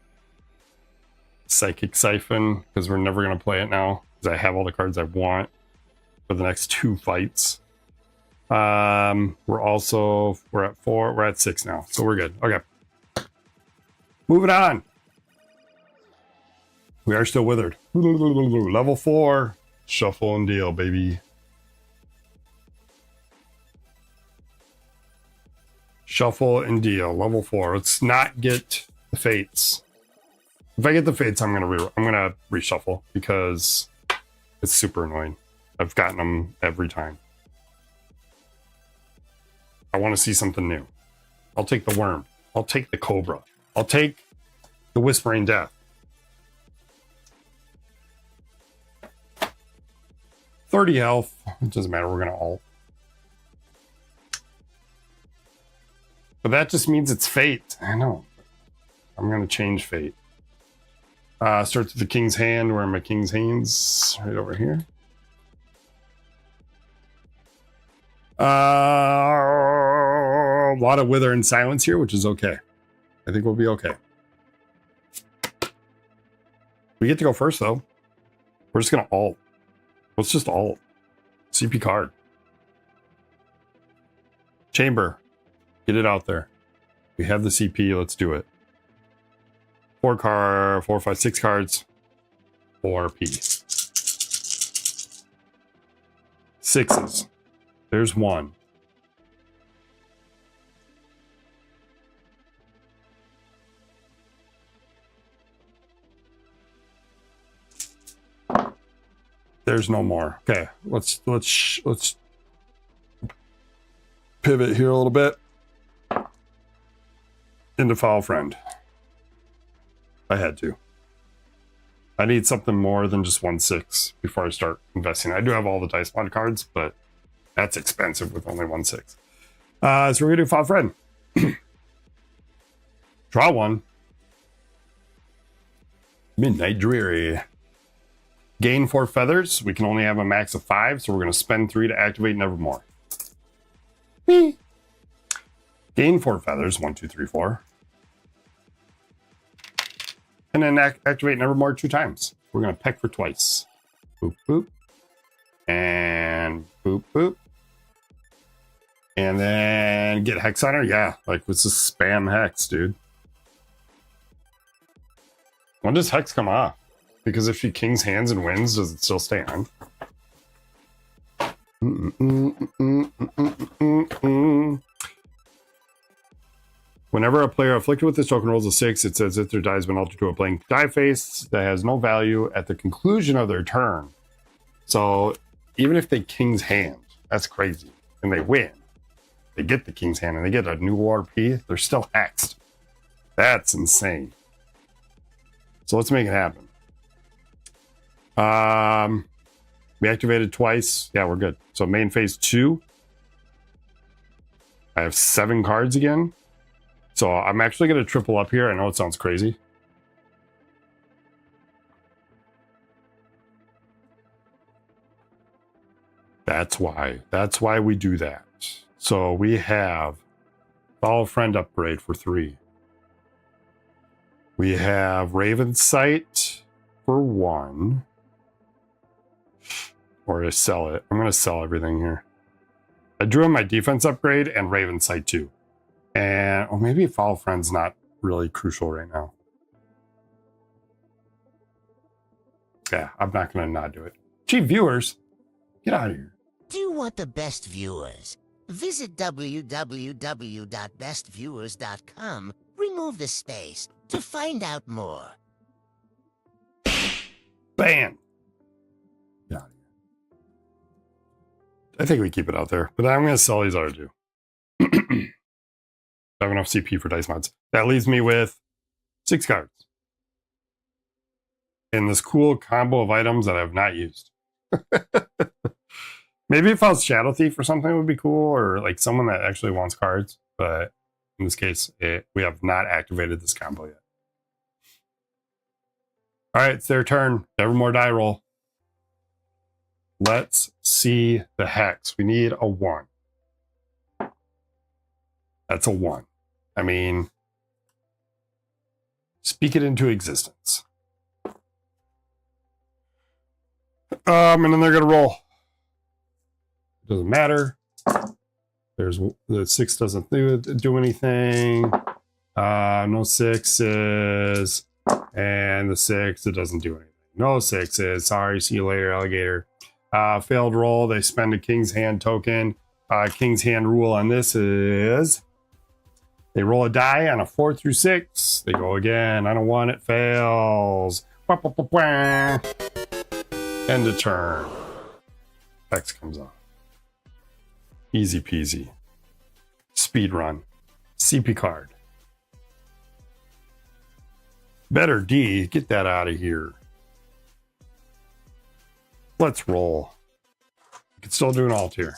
Psychic Siphon because we're never gonna play it now. because I have all the cards I want for the next 2 fights. We're at 4. We're at 6 now, so we're good. Okay. Moving on. We are still withered. Level 4. Shuffle and deal, baby. Shuffle and deal. Level 4. Let's not get the fates. If I get the fates, I'm gonna reshuffle because it's super annoying. I've gotten them every time. I want to see something new. I'll take the worm. I'll take the cobra. I'll take the whispering death. 30 health. It doesn't matter. We're gonna ult. But that just means it's fate. I know. I'm gonna change fate. Starts with the king's hand. Where are my king's hands? Right over here. A lot of wither and silence here, which is okay. I think we'll be okay. We get to go first, though. We're just gonna ult. Let's just ult. CP card. Chamber. Get it out there. We have the CP. Let's do it. 4, 5, 6 cards. 4P. 6s. There's 1. There's no more. Okay, let's pivot here a little bit into Foul Friend. I had to. I need something more than just 1/6 before I start investing. I do have all the dice mod cards, but that's expensive with only 1/6. So we're gonna do Foul Friend. Draw 1. Midnight Dreary. Gain 4 feathers. We can only have a max of 5, so we're going to spend 3 to activate Nevermore. Whee! Gain 4 feathers. 1, 2, 3, 4. And then activate Nevermore 2 times. We're going to peck for twice. Boop, boop. And boop, boop. And then get Hex on her. Yeah, like it's a spam Hex, dude. When does Hex come off? Because if she kings hands and wins, does it still stay on? Whenever a player afflicted with this token rolls a 6, it says if their die has been altered to a blank die face that has no value at the conclusion of their turn. So even if they king's hand, that's crazy, and they win, they get the king's hand and they get a new RP, they're still hexed. That's insane. So let's make it happen. We activated twice. Yeah, we're good. So main phase 2. I have 7 cards again. So I'm actually going to triple up here. I know it sounds crazy. That's why we do that. So we have Follow Friend upgrade for 3. We have Raven Sight for 1. Or to sell it. I'm going to sell everything here. I drew in my defense upgrade and Raven Sight 2. And, or maybe Follow Friend's not really crucial right now. Yeah, I'm not going to not do it. Cheap viewers, get out of here.
Do you want the best viewers? Visit www.bestviewers.com. Remove the space to find out more.
Bam! Get out of here. I think we keep it out there, but I'm going to sell these other 2. I have enough CP for dice mods. That leaves me with 6 cards. And this cool combo of items that I have not used. Maybe if I was Shadow Thief or something, it would be cool, or like someone that actually wants cards. But in this case, we have not activated this combo yet. All right, it's their turn. Nevermore die roll. Let's see the hex. We need a 1. That's a 1. I mean, speak it into existence. And then they're gonna roll. Doesn't matter. There's the 6 doesn't do anything. No 6s. And the 6, it doesn't do anything. No 6s. Sorry, see you later, alligator. Failed roll. They spend a King's Hand token. King's Hand rule on this is they roll a die on a 4 through 6. They go again. On a 1, it fails. End of turn. X comes on. Easy peasy. Speed run. CP card. Better D. Get that out of here. Let's roll. You can still do an alt here.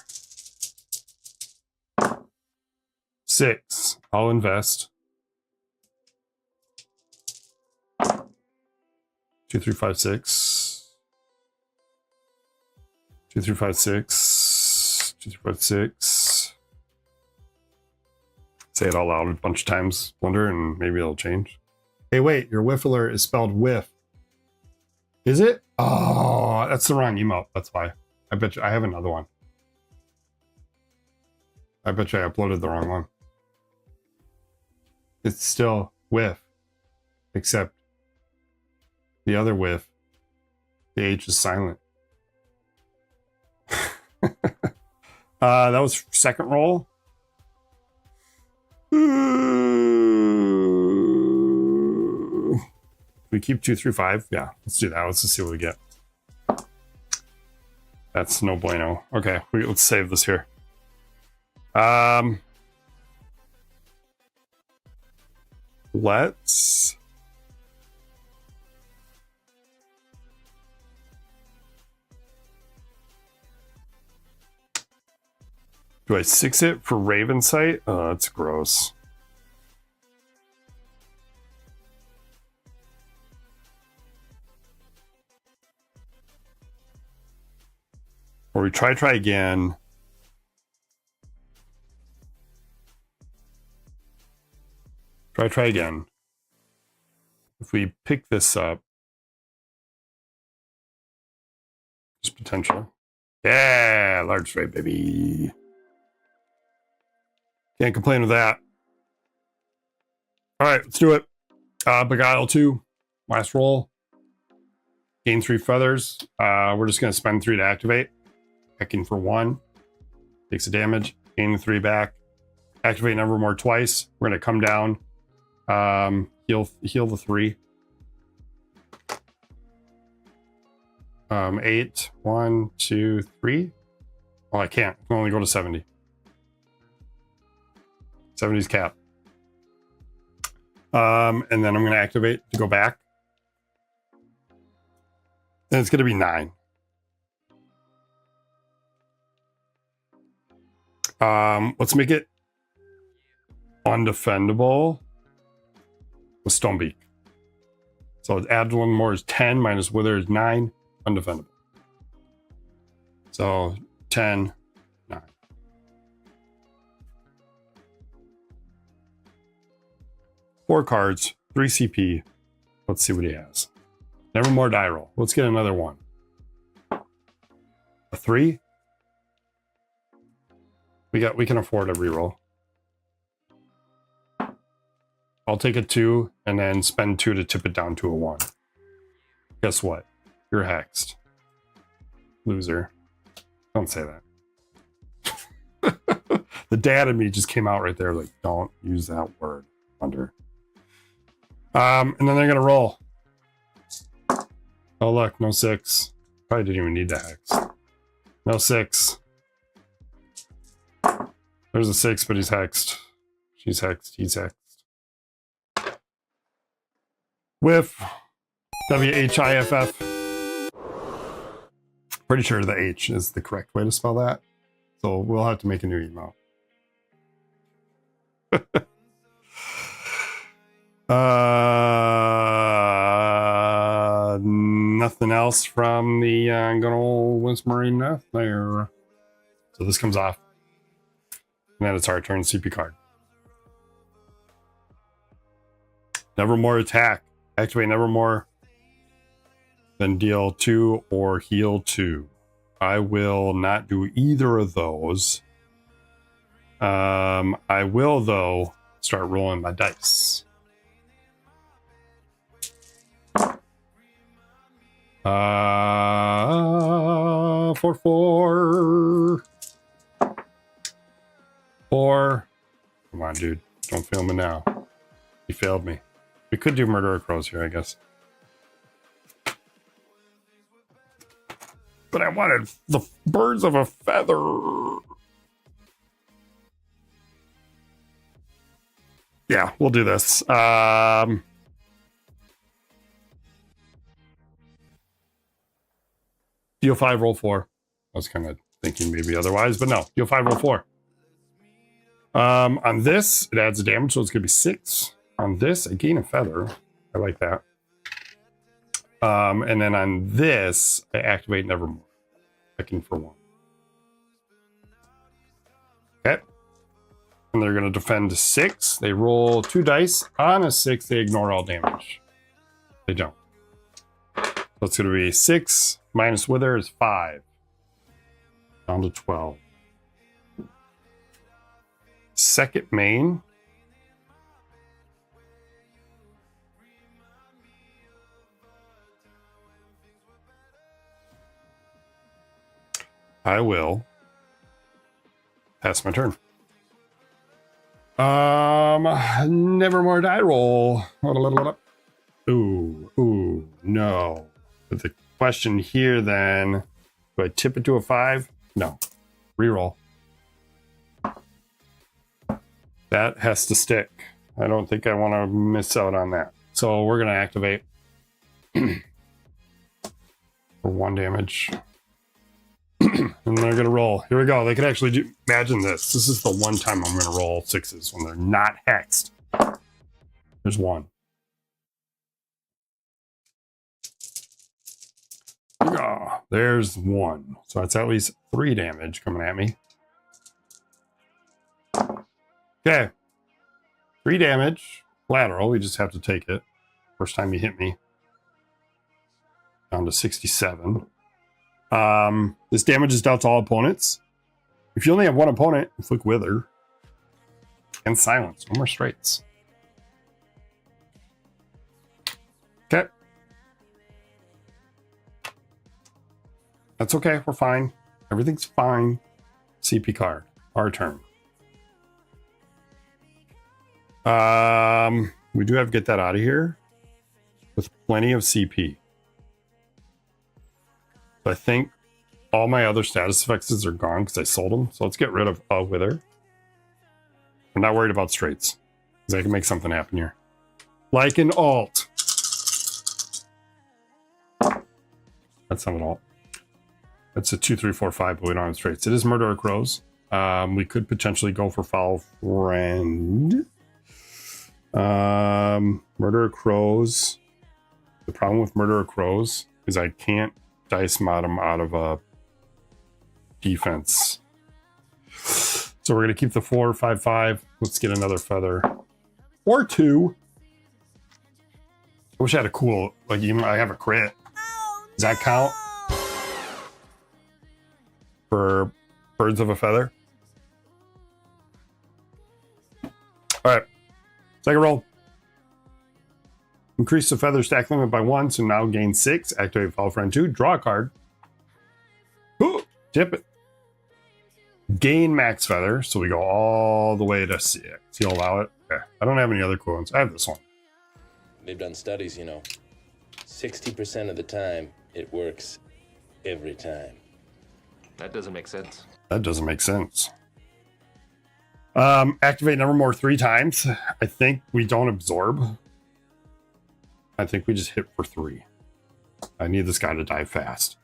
6. I'll invest. 2, 3, 5, 6. 2, 3, 5, 6. 2, 3, 5, 6. Say it out loud a bunch of times. Wonder, and maybe it'll change. Hey, wait, your whiff alert is spelled whiff. Is it? Oh, that's the wrong emote. That's why. I bet you I have another one. I bet you I uploaded the wrong one. It's still whiff, except the other whiff, the H is silent. That was second roll. We keep 2 through 5. Yeah, let's do that. Let's just see what we get. That's no bueno. Okay, let's save this here. Let's do I 6 it for Raven Sight? Oh, that's gross. Or we try again. Try again. If we pick this up, there's potential. Yeah, large straight, baby. Can't complain with that. All right, let's do it. Beguile 2, last roll. Gain 3 feathers. We're just going to spend 3 to activate. Hacking for 1. Takes a damage. Gain 3 back. Activate Nevermore twice. We're going to come down. Heal the 3. 8. 1, 2, 3. Oh, I can't. I can only go to 70. 70's cap. And then I'm going to activate to go back. And it's going to be 9. Let's make it undefendable with Stonebeak. So add 1 more is 10 minus Wither is 9. Undefendable. So 10, 9. Four cards, 3 CP. Let's see what he has. Nevermore die roll. Let's get another 1. A 3. We can afford a reroll. I'll take a 2 and then spend 2 to tip it down to a 1. Guess what? You're hexed. Loser. Don't say that. The dad in me just came out right there like, don't use that word. Under. And then they're gonna roll. Oh look, no 6. Probably didn't even need the hex. No 6. There's a 6, but he's hexed. She's hexed. He's hexed. Whiff. WHIFF. Pretty sure the H is the correct way to spell that. So we'll have to make a new email. Nothing else from the good old West Marine Neth there. So this comes off. And then it's our turn. CP card. Nevermore attack. Activate Nevermore. then deal 2 or heal 2. I will not do either of those. I will, though, start rolling my dice. For 4. 4. Come on, dude. Don't fail me now. You failed me. We could do Murderer Crows here, I guess. But I wanted the birds of a feather. Yeah, we'll do this. Deal 5, roll 4. I was kind of thinking maybe otherwise, but no. Deal 5, roll 4. On this, it adds a damage, so it's going to be 6. On this, I gain a feather. I like that. And then on this, I activate Nevermore. Checking for 1. Okay. And they're going to defend to 6. They roll 2 dice. On a 6, they ignore all damage. They don't. So it's going to be 6 minus Wither is 5. Down to 12. Second main. I will pass my turn. Nevermore die roll. Ooh, no. But the question here then, do I tip it to a 5? No. Reroll. That has to stick. I don't think I want to miss out on that. So we're going to activate for 1 damage. And they're going to roll. Here we go. They could actually do. Imagine this. This is the one time I'm going to roll 6s when they're not hexed. There's 1. Oh, there's 1. So that's at least 3 damage coming at me. Okay. 3 damage. Lateral. We just have to take it. First time you hit me. Down to 67. This damage is dealt to all opponents. If you only have 1 opponent, inflict Wither. And silence. No more straights. Okay. That's okay. We're fine. Everything's fine. CP card. Our turn. We do have to get that out of here with plenty of CP. I think all my other status effects are gone because I sold them. So let's get rid of Wither. I'm not worried about straights because I can make something happen here. Like an alt. That's not an alt. That's a 2, 3, 4, 5, but we don't have straights. It is Murderer Crows. We could potentially go for Foul Friend. Murderer Crows. The problem with Murderer Crows is I can't dice mod them out of a defense. So we're going to keep the 4, 5, 5. Let's get another feather. Or 2. I wish I had a cool, like, even I have a crit. Does that count? For birds of a feather? Alright. Second roll. Increase the feather stack limit by 1, so now gain 6. Activate Fall Friend 2. Draw a card. Ooh, tip it. Gain max feather, so we go all the way to 6. You'll allow it? Okay. I don't have any other cool ones. I have this one.
They've done studies, 60% of the time, it works every time.
That doesn't make sense.
That doesn't make sense. Activate Nevermore 3 times. I think we don't absorb. I think we just hit for 3. I need this guy to die fast.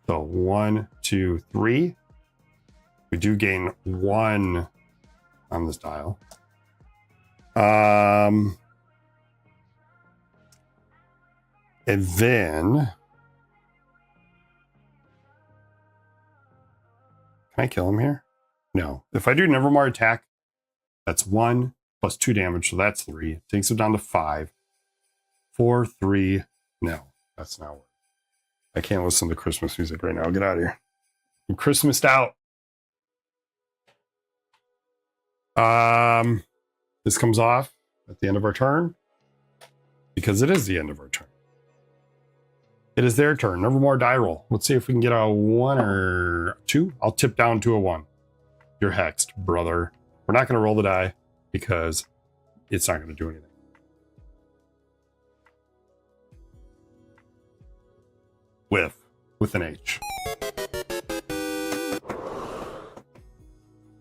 So 1, 2, 3. We do gain 1 on this dial. And then can I kill him here? No. If I do Nevermore attack, that's 1 plus 2 damage, so that's 3. It takes it down to 5. 4, 3. No, that's not working. I can't listen to Christmas music right now. Get out of here. I'm Christmased out. This comes off at the end of our turn because it is the end of our turn. It is their turn. Nevermore die roll. Let's see if we can get a 1 or 2. I'll tip down to a 1. You're hexed, brother. We're not going to roll the die because it's not going to do anything. With an H.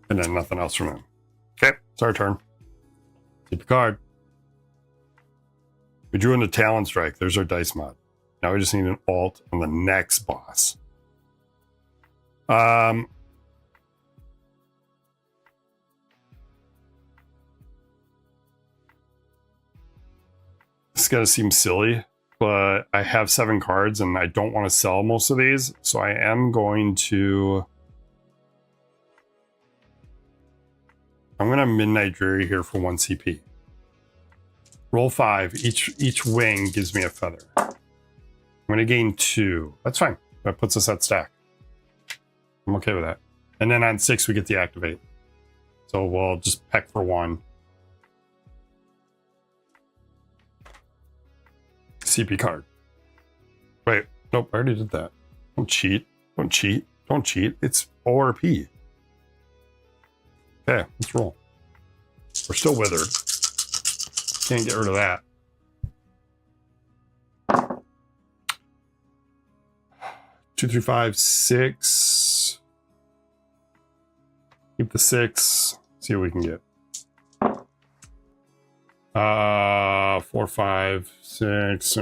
And then nothing else from him. Okay, it's our turn. Keep a card. We drew into Talon Strike. There's our dice mod. Now we just need an alt on the next boss. This is going to seem silly, but I have 7 cards and I don't want to sell most of these. So I am going to... I'm going to Midnight Dreary here for 1 CP. Roll 5. Each wing gives me a feather. I'm going to gain 2. That's fine. That puts us at stack. I'm okay with that. And then on 6, we get the activate. So we'll just peck for 1. CP card. Wait. Nope, I already did that. Don't cheat. Don't cheat. Don't cheat. It's ORP. Okay, let's roll. We're still withered. Can't get rid of that. Two, 3, 5, 6. Keep the 6. See what we can get. 4, 5, 6.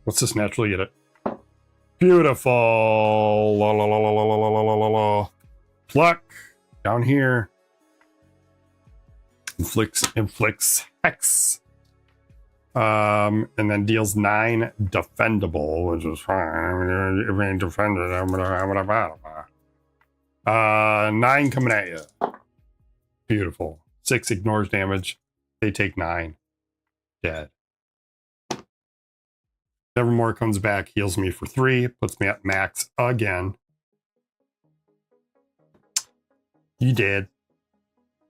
What's this naturally get it? Beautiful. La, la, la, la, la, la, la, la, la. Pluck down here. Inflicts hex. And then deals 9 defendable, which is fine. If it ain't defended, I'm gonna have it about 9 coming at you. Beautiful. 6 ignores damage. They take 9. Dead. Nevermore comes back, heals me for 3, puts me at max again. You did.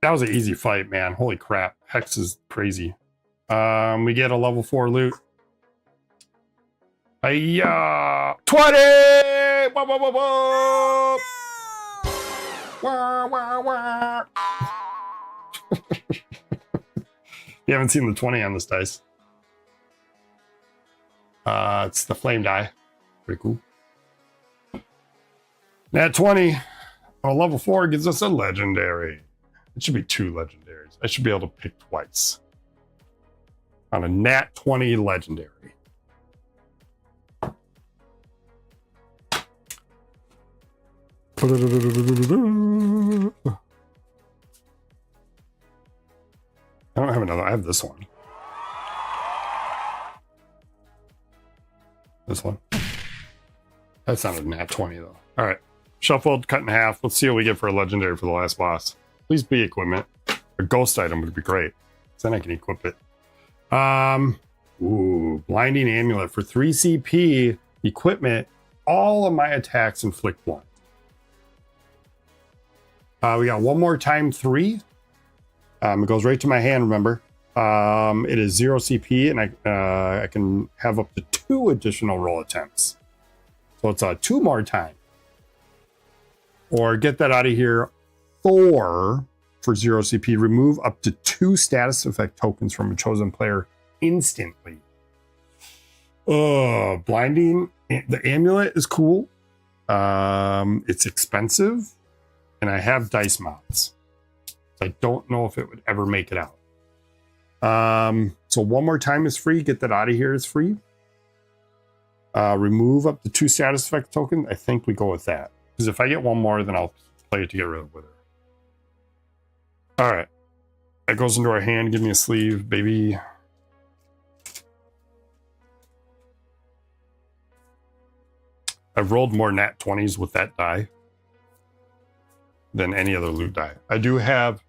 That was an easy fight, man. Holy crap. Hex is crazy. We get a level 4 loot. Hiya! 20! Wah, wah, wah, wah. Wah, wah, wah. You haven't seen the 20 on this dice. It's the flame die. Pretty cool. Nat 20 on level 4 gives us a legendary. It should be 2 legendaries. I should be able to pick twice. On a Nat 20 legendary. I don't have another. I have this one. This one. That's not a Nat 20 though. All right. Shuffled, cut in half. Let's see what we get for a legendary for the last boss. Please be equipment. A ghost item would be great. Then I can equip it. Ooh, blinding amulet for 3 CP. Equipment. All of my attacks inflict 1. We got one more time 3. It goes right to my hand, remember. It is 0 CP, and I can have up to 2 additional roll attempts. So it's 2 more time. Or get that out of here. 4 for 0 CP. Remove up to 2 status effect tokens from a chosen player instantly. Blinding. The amulet is cool. It's expensive. And I have dice mods. I don't know if it would ever make it out. So one more time is free. Get that out of here is free. Remove up to 2 status effect tokens. I think we go with that. Because if I get one more, then I'll play it to get rid of Wither. All right. That goes into our hand. Give me a sleeve, baby. I've rolled more nat 20s with that die than any other loot die. I do have,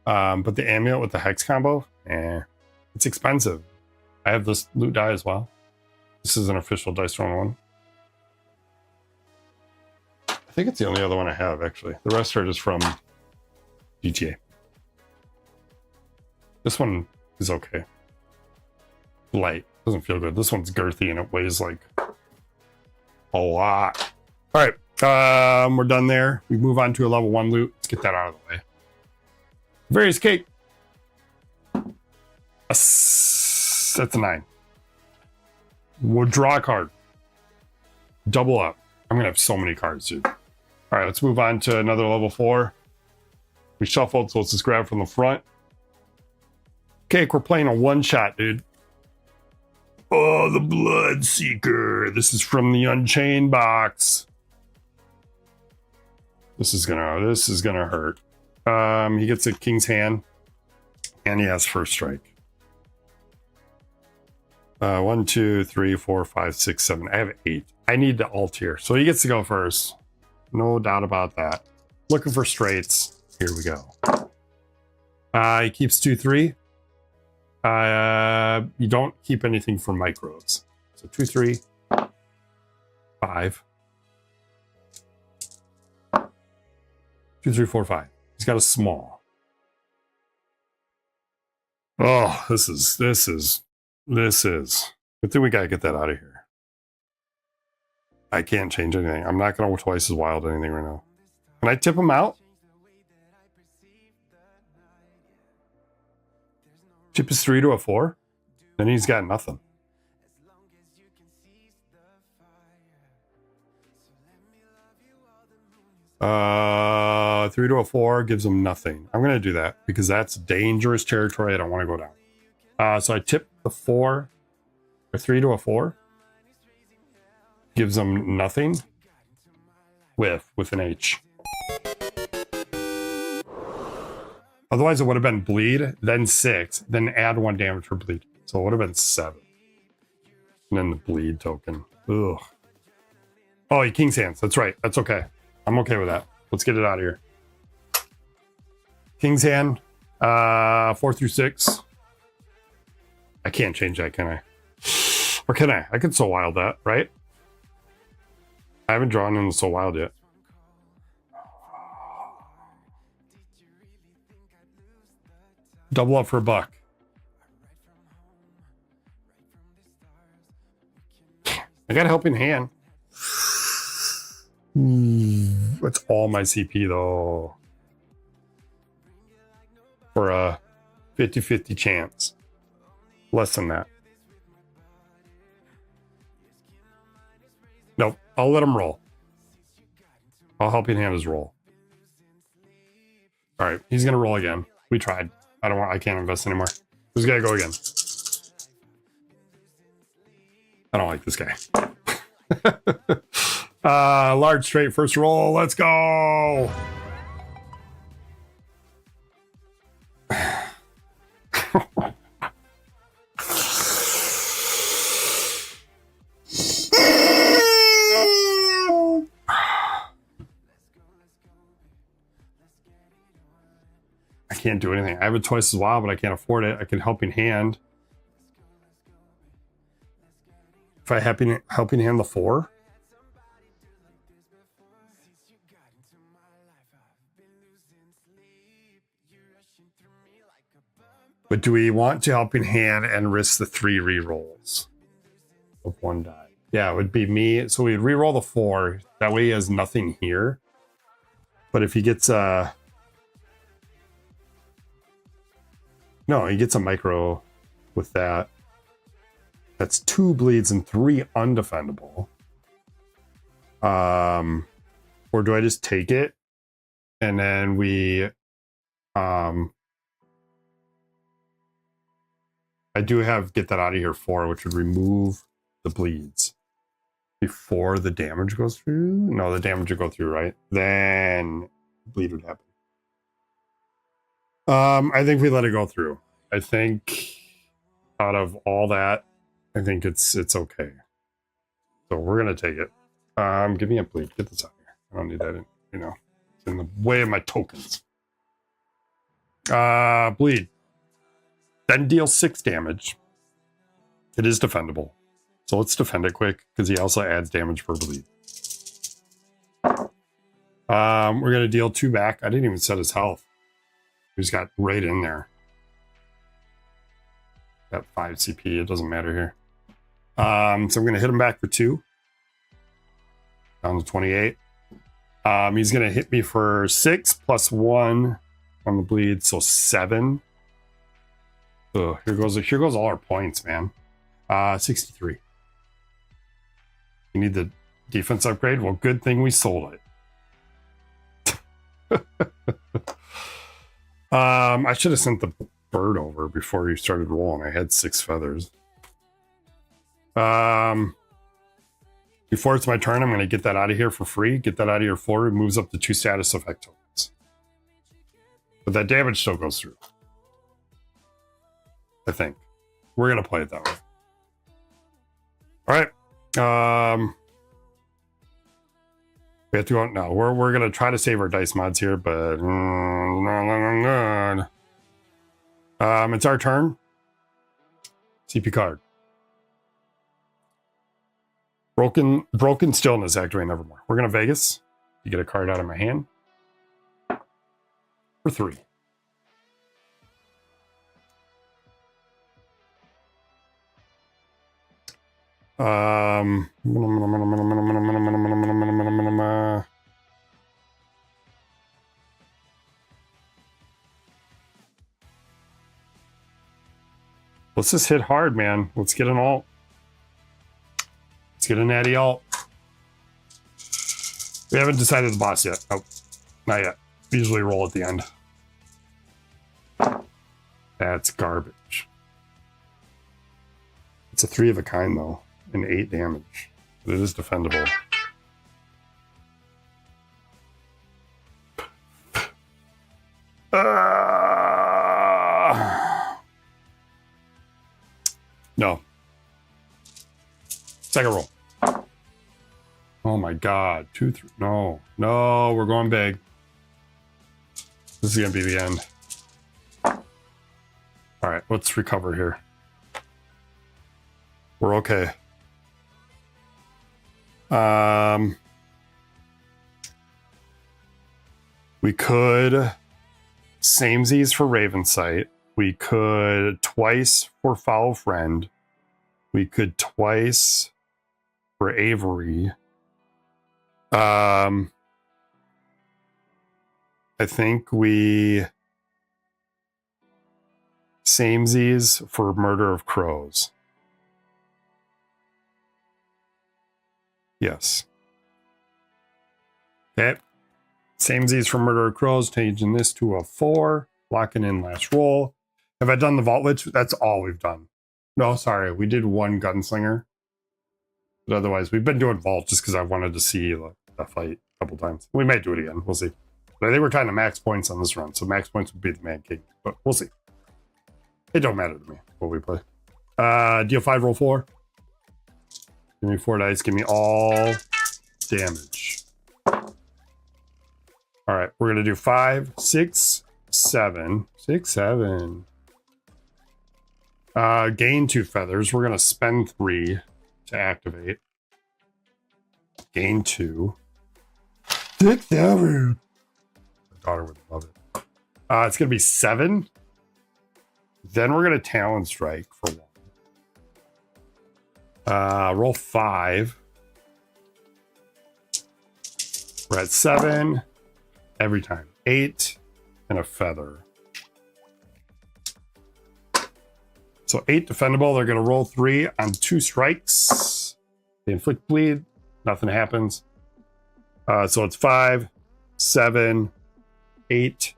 but the amulet with the hex combo, it's expensive. I have this loot die as well. This is an official dice throwing one. I think it's the only other one I have, actually. The rest are just from GTA. This one is okay. Light. Doesn't feel good. This one's girthy and it weighs like a lot. All right. We're done there. We move on to a level 1 loot. Let's get that out of the way. Various cake. That's a 9. We'll draw a card. Double up. I'm gonna have so many cards, dude. All right, let's move on to another level 4. We shuffled, so let's just grab from the front. Cake, we're playing a one-shot, dude. Oh, the Blood Seeker. This is from the Unchained box. This is gonna hurt. He gets a King's Hand, and he has first strike. 1, 2, 3, 4, 5, 6, 7. I have 8. I need to alt here, so he gets to go first. No doubt about that. Looking for straights. Here we go. He keeps 2, 3. You don't keep anything for micros. So 2, 3, 5. 2, 3, 4, 5. He's got a small. Oh, this is. Good thing we gotta get that out of here. I can't change anything. I'm not gonna twice as wild anything right now. Can I tip him out? Tip is 3 to a 4. Then he's got nothing. Uh, 3 to a 4 gives him nothing. I'm gonna do that because that's dangerous territory. I don't want to go down. So I tip the 4 or 3 to a 4. Gives him nothing. With an H. Otherwise, it would have been bleed, then 6, then add 1 damage for bleed. So it would have been 7. And then the bleed token. Ugh. Oh, he King's Hands. That's right. That's okay. I'm okay with that. Let's get it out of here. King's Hand. 4 through 6. I can't change that, can I? Or can I? I could so wild that, right? I haven't drawn in so wild yet. Double up for a buck. I got a helping hand. That's all my CP though. For a 50-50 chance. Less than that. Nope. I'll let him roll. I'll helping hand his roll. All right. He's going to roll again. We tried. I can't invest anymore. Who's got to go again? I don't like this guy. Large straight first roll. Let's go. I can't do anything. I have it twice as wild, but I can't afford it. I can helping hand. If I helping hand the 4. But do we want to helping hand and risk the 3 rerolls of 1 die? Yeah, it would be me. So we'd reroll the 4. That way he has nothing here. But if he gets no, he gets a micro with that. That's 2 bleeds and 3 undefendable. Or do I just take it and then we I do have get that out of here 4, which would remove the bleeds before the damage goes through. No, the damage would go through, right? Then bleed would happen. I think we let it go through. I think out of all that, I think it's okay. So we're gonna take it. Give me a bleed. Get this out here. I don't need that in, it's in the way of my tokens. Bleed. Then deal 6 damage. It is defendable. So let's defend it quick, because he also adds damage per bleed. We're going to deal 2 back. I didn't even set his health. He's got right in there. Got 5 CP. It doesn't matter here. So I'm going to hit him back for 2. Down to 28. He's going to hit me for 6 plus 1 on the bleed, so 7. So here goes all our points, man. 63. You need the defense upgrade? Well, good thing we sold it. I should have sent the bird over before you started rolling. I had 6 feathers. Before it's my turn, I'm going to get that out of here for free. Get that out of your floor. It moves up to 2 status effect tokens. But that damage still goes through. I think. We're going to play it that way. All right. We have to go. No, we're going to try to save our dice mods here, but it's our turn. CP card. Broken stillness, activate Nevermore. We're going to Vegas. You get a card out of my hand. For 3. Let's just hit hard, man. Let's get an alt. Let's get a natty alt. We haven't decided the boss yet. Oh, not yet. We usually roll at the end. That's garbage. It's a 3 of a kind, though, and 8 damage. But it is defendable. No. Second roll. Oh my god. 2, 3. No. No, we're going big. This is going to be the end. All right, let's recover here. We're okay. We could samesies for Raven Sight. We could twice for Foul Friend. We could twice for Avery. I think we samesies for Murder of Crows. Yes. Okay. Samesies for Murder of Crows, changing this to a 4. Locking in last roll. Have I done the Vault Witch? That's all we've done. No, sorry. We did 1 Gunslinger. But otherwise, we've been doing Vault just because I wanted to see the fight a couple times. We might do it again. We'll see. But I think we're trying to max points on this run. So max points would be the Man King. But we'll see. It don't matter to me what we play. Deal 5, roll 4. Give me 4 dice. Give me all damage. All right. We're going to do 5, 6, 7. 6, 7. Gain 2 feathers. We're going to spend 3 to activate. Gain 2. 6, 7. My daughter would love it. It's going to be 7. Then we're going to Talon Strike for 1. Roll 5. We're at 7. Every time. 8 and a feather. So 8 defendable. They're going to roll 3 on 2 strikes. They inflict bleed. Nothing happens. So it's 5, 7, 8,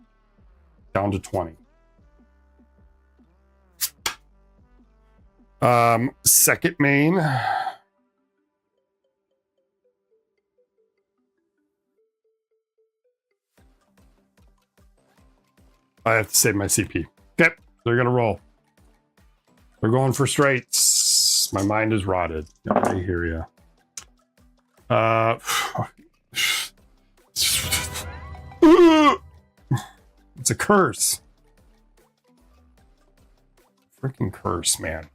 down to 20. Second main. I have to save my CP. Okay, they're gonna roll. They're going for straights. My mind is rotted. I hear you. It's a curse. Freaking curse, man.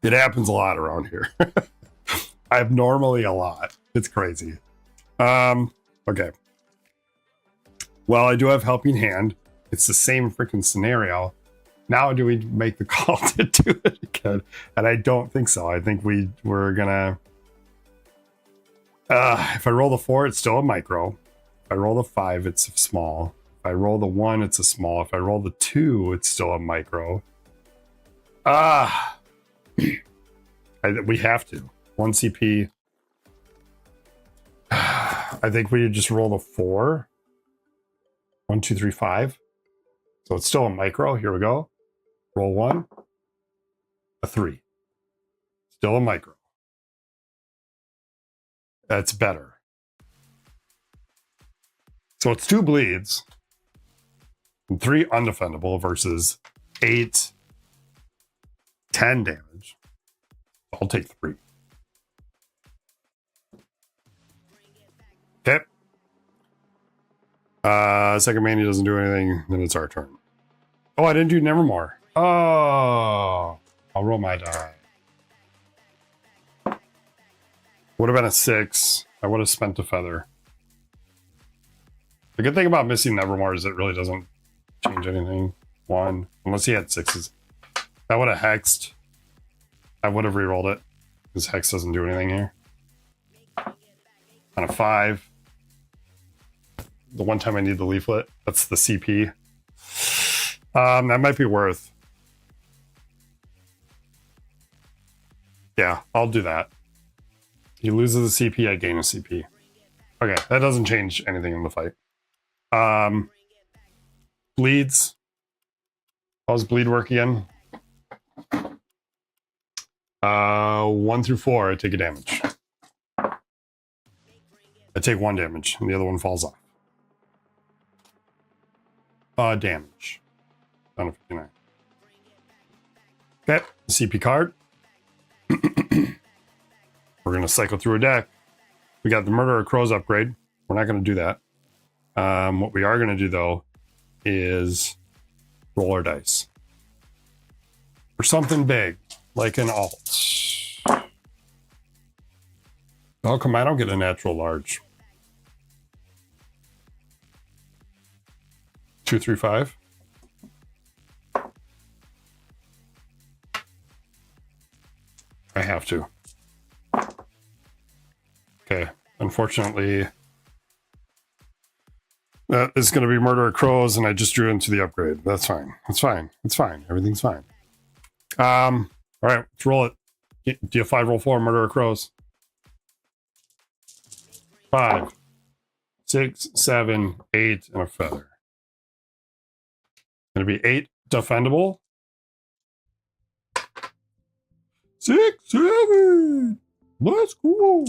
It happens a lot around here. I have normally a lot. It's crazy. Okay. Well, I do have Helping Hand. It's the same freaking scenario. Now do we make the call to do it again? And I don't think so. I think we're gonna... if I roll the 4, it's still a micro. If I roll the 5, it's a small. If I roll the 1, it's a small. If I roll the 2, it's still a micro. We have to. 1 CP. I think we just roll the 4. 1, 2, 3, 5. So it's still a micro. Here we go. Roll 1. A 3. Still a micro. That's better. So it's 2 bleeds. And 3 undefendable versus 8, 10 damage. I'll take 3. Okay. Second mania doesn't do anything, then it's our turn. Oh, I didn't do Nevermore. Oh, I'll roll my die. Would have been a 6. I would have spent a feather. The good thing about missing Nevermore is it really doesn't change anything. 1, unless he had 6s. That would have hexed. I would have rerolled it, because hex doesn't do anything here. On a 5. The one time I need the leaflet, that's the CP. That might be worth. Yeah, I'll do that. He loses a CP, I gain a CP. Okay, that doesn't change anything in the fight. Bleeds. How's bleed work again? 1 through 4, I take a damage. I take 1 damage, and the other one falls off. Damage. Down to 59. Okay, CP card. We're going to cycle through a deck. We got the Murder of Crows upgrade. We're not going to do that. What we are going to do, though, is roll our dice. For something big, like an alt. How come I don't get a natural large? 2, 3, 5. I have to. Okay. Unfortunately, that is going to be Murder of Crows, and I just drew into the upgrade. That's fine. That's fine. It's fine. Everything's fine. All right. Let's roll it. Do you 5 roll 4 Murder of Crows? 5, 6, 7, 8, and a feather. Going to be 8 defendable. 6, 7. Let's go.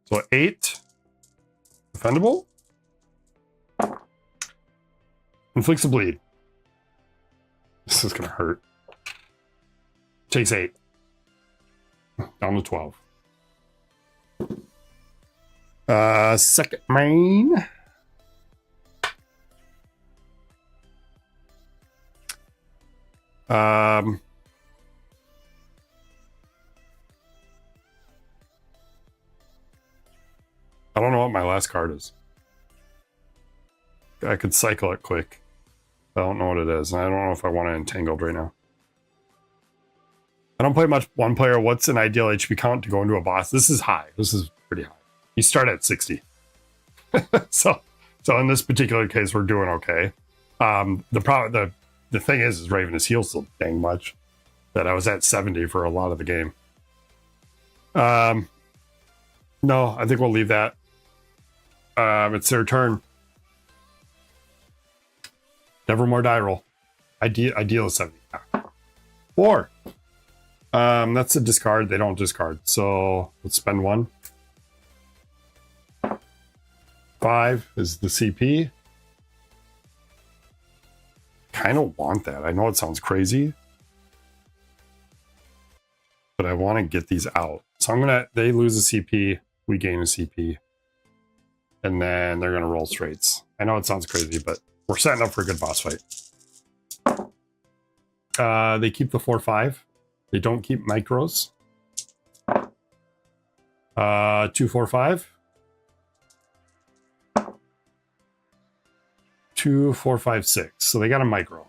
So 8 defendable. Inflicts a bleed. This is going to hurt. Takes 8. Down to 12. Second main. I don't know what my last card is. I could cycle it quick. I don't know what it is. And I don't know if I want it entangled right now. I don't play much one player. What's an ideal HP count to go into a boss? This is high. This is pretty high. You start at 60. so in this particular case, we're doing okay. The thing is Raveness heals so dang much that I was at 70 for a lot of the game. No, I think we'll leave that. It's their turn. Nevermore die roll. Ideal is 70. 4. That's a discard. They don't discard. So let's spend 1. 5 is the CP. Kind of want that. I know it sounds crazy, but I want to get these out. So they lose a CP, we gain a CP, and then they're gonna roll straights. I know it sounds crazy, but we're setting up for a good boss fight. They keep the 4-5. They don't keep micros. 2, 4, 5. 2, 4, 5, 6. So they got a micro.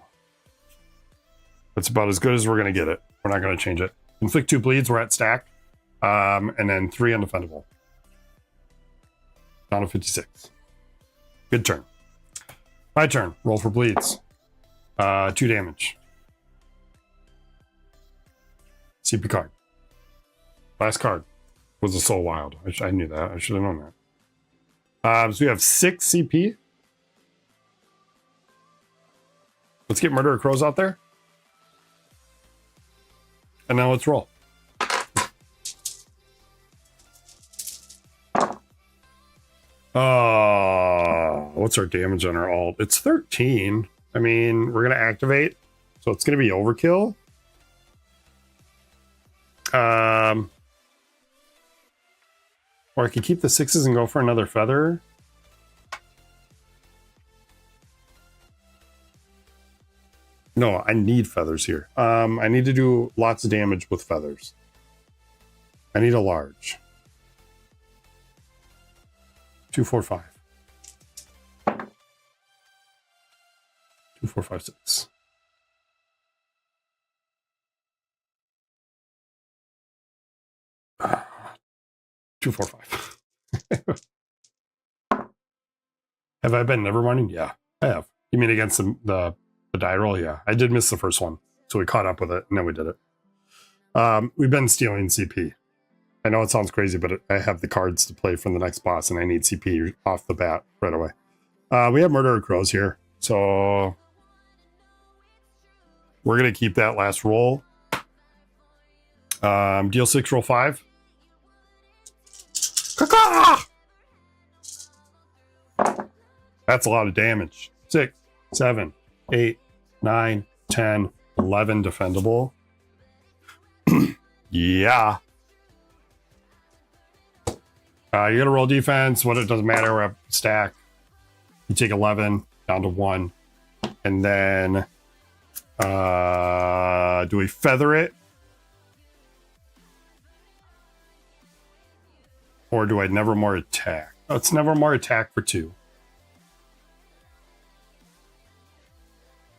That's about as good as we're going to get it. We're not going to change it. Inflict 2 bleeds. We're at stack. And then 3 undefendable. Down to 56. Good turn. My turn. Roll for bleeds. 2 damage. CP card. Last card was a Soul Wild. I knew that. I should have known that. So we have 6 CP. Let's get Murder of Crows out there. And now let's roll. What's our damage on our alt? It's 13. I mean, we're going to activate. So it's going to be overkill. Or I could keep the 6s and go for another feather. No, I need feathers here. I need to do lots of damage with feathers. I need a large. 2, 4, 5. 2, 4, 5, 6. Uh, 2, 4, 5. Have I been never running? Yeah, I have. You mean against the die roll? Yeah, I did miss the first one, so we caught up with it, and then we did it. We've been stealing CP. I know it sounds crazy, but I have the cards to play for the next boss, and I need CP off the bat right away. We have Murder of Crows here, so we're going to keep that last roll. Deal 6, roll 5. Caw-caw! That's a lot of damage. 6, 7, 8, 9, 10, 11 defendable. Yeah. You gotta roll defense. What it doesn't matter. We're at stack. You take 11 down to 1. And then do we feather it? Or do I never more attack? Oh, it's never more attack for 2.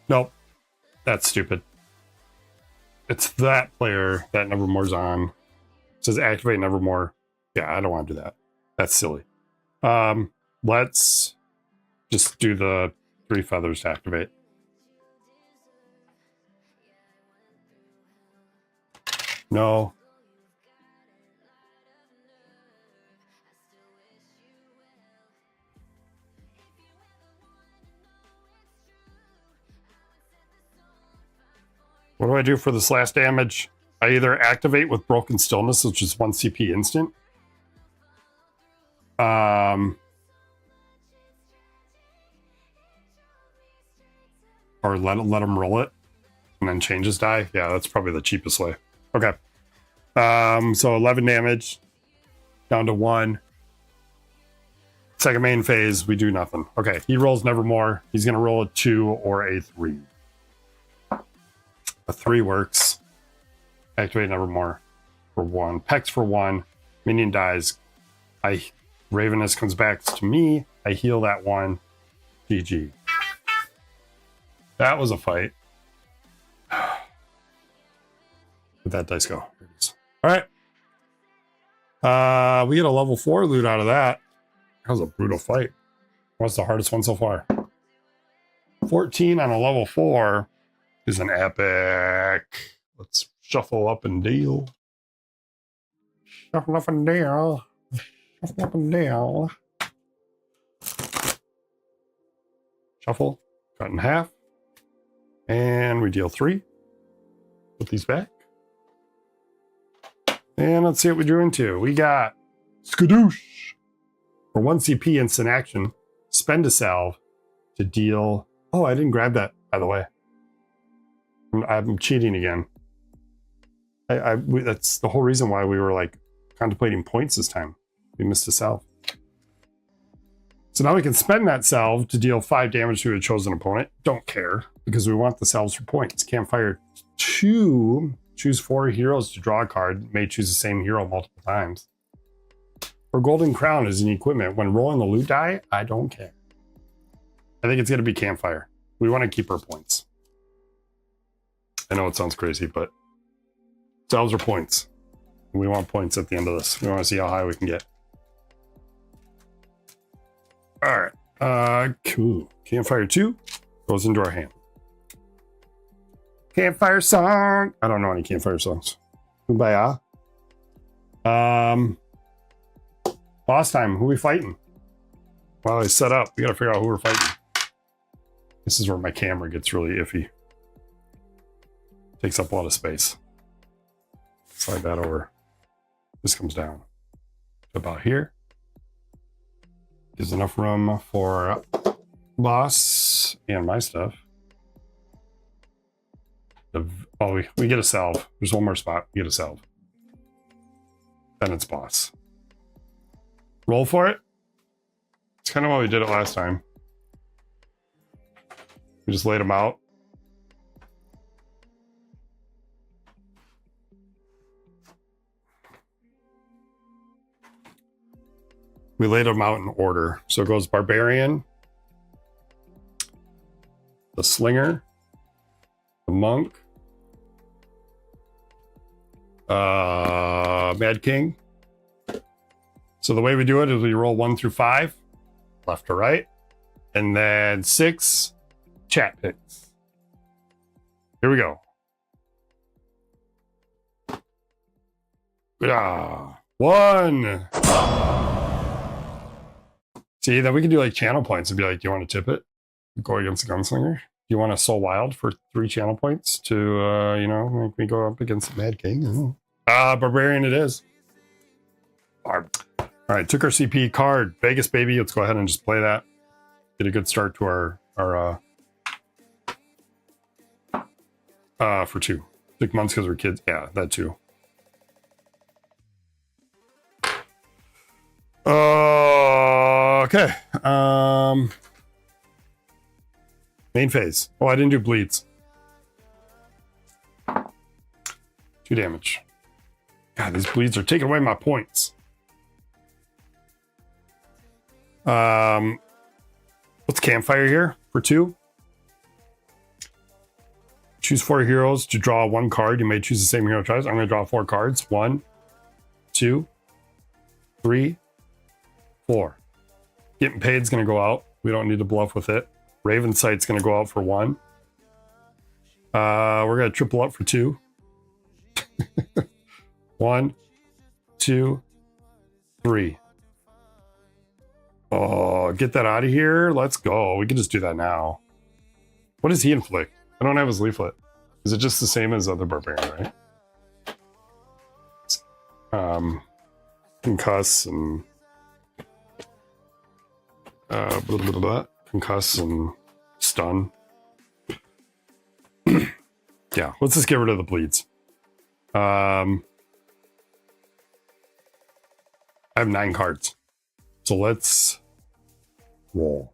Nope. That's stupid. It's that player that Nevermore's on. It says activate Nevermore. Yeah, I don't want to do that. That's silly. Let's just do the 3 feathers to activate. No. What do I do for this last damage? I either activate with Broken Stillness, which is 1 CP instant. Or let him roll it and then change his die. Yeah, that's probably the cheapest way. Okay. So 11 damage down to 1. Second main phase, we do nothing. Okay, he rolls Nevermore. He's going to roll a 2 or a 3. A 3 works. Activate Nevermore for 1. PECKs for 1. Minion dies. Raveness comes back to me. I heal that 1. GG. That was a fight. Where'd that dice go? Here it is. All right. We get a level 4 loot out of that. That was a brutal fight. What's the hardest one so far? 14 on a level 4 is an epic. Let's shuffle up and deal. Shuffle up and deal. Shuffle up and deal. Shuffle. Cut in half. And we deal 3. Put these back. And let's see what we drew into. We got Skadoosh. For 1 CP instant action, spend a salve to deal... Oh, I didn't grab that, by the way. I'm cheating again. That's the whole reason why we were like contemplating points this time. We missed a salve. So now we can spend that salve to deal 5 damage to a chosen opponent. Don't care, because we want the salves for points. Campfire 2 Choose 4 heroes to draw a card. You may choose the same hero multiple times. For Golden Crown is an equipment. When rolling the loot die, I don't care. I think it's going to be Campfire. We want to keep our points. I know it sounds crazy, but selves are points. We want points at the end of this. We want to see how high we can get. All right. Cool. Campfire 2 goes into our hand. Campfire song. I don't know any campfire songs. Kumbaya. Boss time. Who we fighting? Well, I set up. We got to figure out who we're fighting. This is where my camera gets really iffy. Takes up a lot of space. Slide that over. This comes down to about here. Gives enough room for boss and my stuff. Oh, we get a salve. There's one more spot. We get a salve. Then it's boss. Roll for it. It's kind of how we did it last time. We just laid them out. We laid them out in order. So it goes Barbarian, the Slinger, the Monk, Mad King. So the way we do it is we roll 1 through 5, left to right, and then 6 chat picks. Here we go. Ah, 1. See, then we can do like channel points and be like, do you want to tip it? Go against the Gunslinger? Do you want to Soul Wild for 3 channel points to, you know, make me go up against the Mad King? Barbarian it is. All right, took our CP card. Vegas, baby. Let's go ahead and just play that. Get a good start to our for 2. 6 months because we're kids. Yeah, that too. Okay. Main phase. Oh, I didn't do bleeds. 2 damage. God, these bleeds are taking away my points. What's Campfire here for 2? Choose 4 heroes to draw 1 card. You may choose the same hero twice. I'm going to draw 4 cards. 1, 2, 3, 4. Getting paid is going to go out. We don't need to bluff with it. Raven Sight's going to go out for 1. We're going to triple up for 2. 1, 2, 3. Oh, get that out of here. Let's go. We can just do that now. What does he inflict? I don't have his leaflet. Is it just the same as other Barbarian, right? Concuss and concuss and stun. Yeah, let's just get rid of the bleeds. I have 9 cards. So let's roll.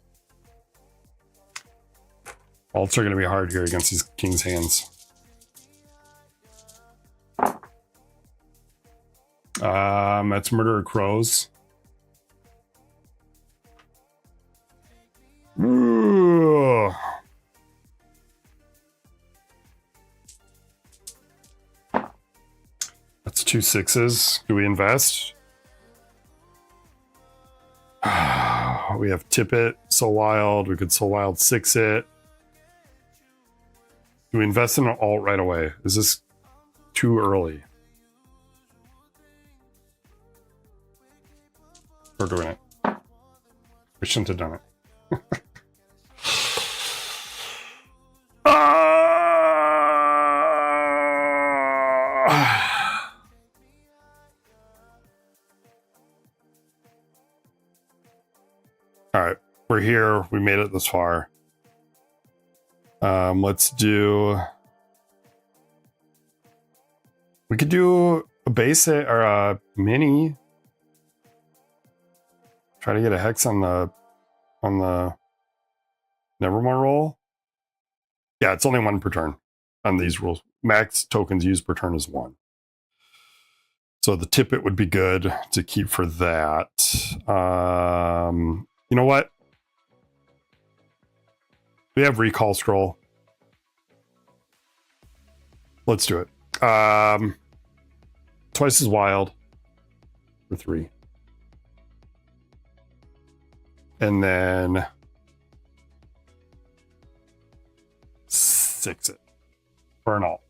Alts are going to be hard here against these king's hands. That's Murder of Crows. Ooh. That's 2 6s. Do we invest? We have Tip It, Soul Wild. We could Soul Wild 6 it. Do we invest in an alt right away? Is this too early? We're doing it. We shouldn't have done it. All right, we're here. We made it this far. Let's do. We could do a basic or a mini. Try to get a hex on the Nevermore roll. Yeah, it's only 1 per turn on these rules. max tokens used per turn is 1. So the tippet would be good to keep for that. You know what? We have recall scroll. Let's do it. Twice as wild for 3. And then 6 it. Burn all.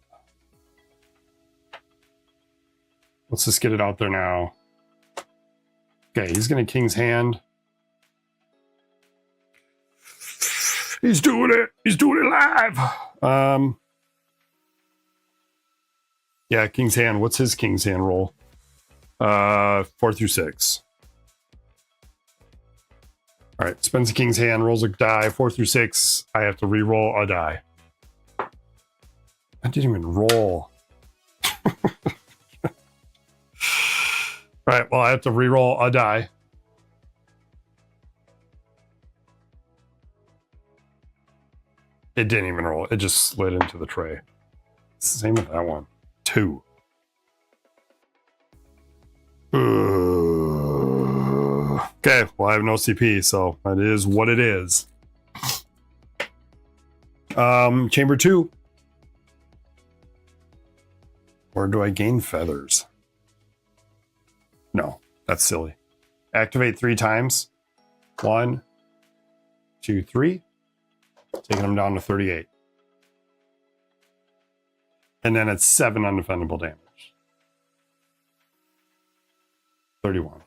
Let's just get it out there now. Okay, he's going to King's Hand. He's doing it. He's doing it live. Yeah, King's Hand. What's his King's Hand roll? 4 through 6. All right, spends the King's Hand, rolls a die, 4 through 6. I have to re-roll a die. I didn't even roll. All right, well, I have to re-roll a die. It didn't even roll. It just slid into the tray. Same with that one. 2. Okay, well, I have no CP, so that is what it is. Chamber 2. Or do I gain feathers? No, that's silly. Activate 3 times. 1, 2, 3. Taking them down to 38. And then it's 7 undefendable damage. 31.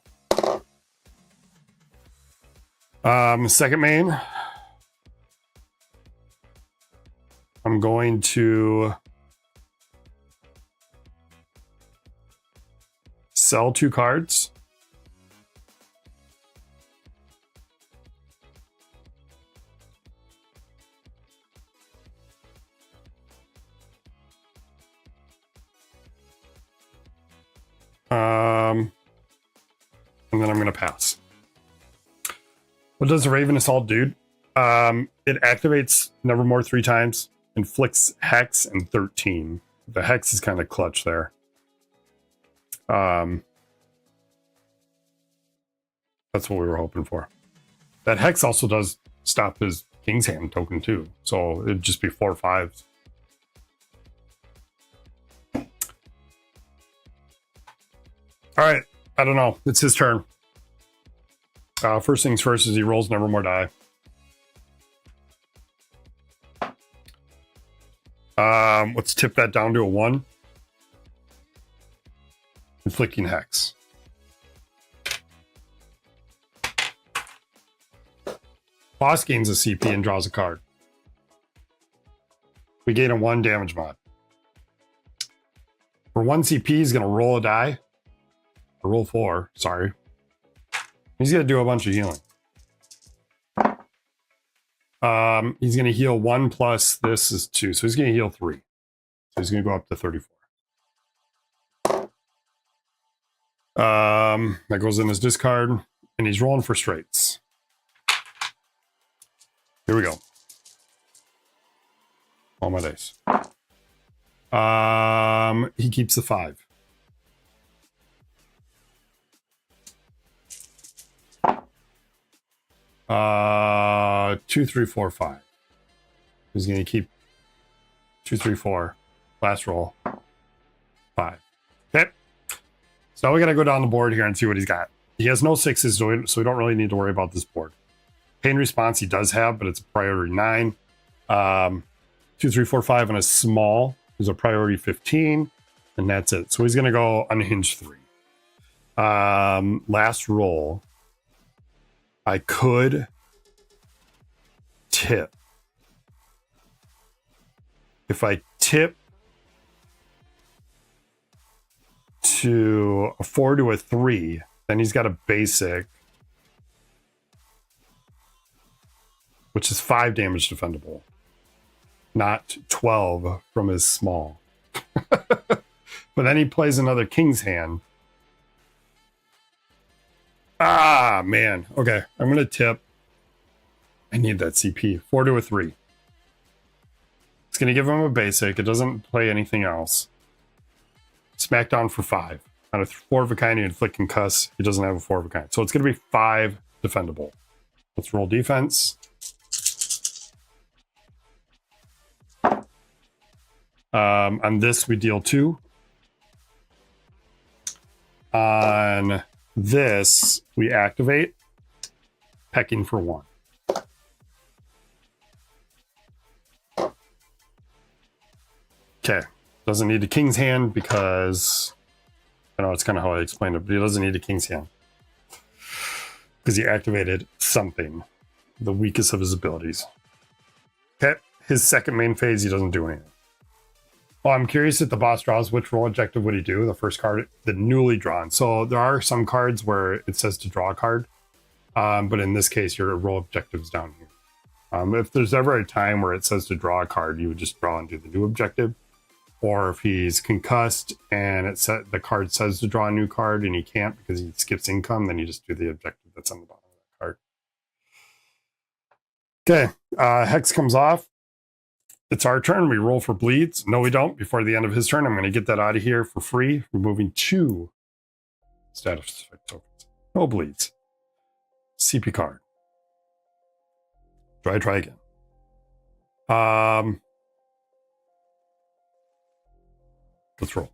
Second main. I'm going to sell 2 cards. And then I'm going to pass. What does the Raveness all do? It activates Nevermore 3 times, inflicts Hex and 13. The Hex is kind of clutch there. That's what we were hoping for. That Hex also does stop his King's Hand token too. So it'd just be 4 5s. All right. I don't know. It's his turn. First things first is he rolls Nevermore die. Let's tip that down to a 1. Inflicting Hex. Boss gains a CP and draws a card. We gain a 1 damage mod. For 1 CP, he's going to roll a die. Or roll 4, sorry. He's going to do a bunch of healing. He's going to heal 1 plus this is 2. So he's going to heal 3. So he's going to go up to 34. That goes in his discard. And he's rolling for straights. Here we go. All my dice. He keeps the 5. Two, 3, 4, 5. He's going to keep 2, 3, 4. Last roll. 5. Okay. So now we got to go down the board here and see what he's got. He has no 6s, so we don't really need to worry about this board. Pain response he does have, but it's a priority 9. 2, 3, 4, 5 and a small is a priority 15. And that's it. So he's going to go unhinged 3. Last roll. I could tip. If I tip to a 4 to a 3, then he's got a basic, which is 5 damage defendable, not 12 from his small. But then he plays another King's Hand. Ah, man. Okay, I'm going to tip. I need that CP. 4 to a 3. It's It's going to give him a basic. It doesn't play anything else. Smackdown for 5. On a 4 of a kind, you inflict concuss. He doesn't have a 4 of a kind. So it's going to be 5 defendable. Let's roll defense. On this, we deal 2. On this, we activate. Pecking for 1. Okay. Doesn't need a king's hand because I know it's kind of how I explained it, but he doesn't need a king's hand because he activated something, the weakest of his abilities. Okay. His second main phase, he doesn't do anything. Well, I'm curious if the boss draws, which role objective would he do? The first card, the newly drawn. So there are some cards where it says to draw a card. But in this case, your role objective is down here. If there's ever a time where it says to draw a card, you would just draw and do the new objective. Or if he's concussed and the card says to draw a new card and he can't because he skips income, then you just do the objective that's on the bottom of that card. Okay, Hex comes off. It's our turn. We roll for bleeds. No, we don't. Before the end of his turn, I'm going to get that out of here for free, removing 2 status effect tokens. No bleeds. CP card. Try again. Let's roll.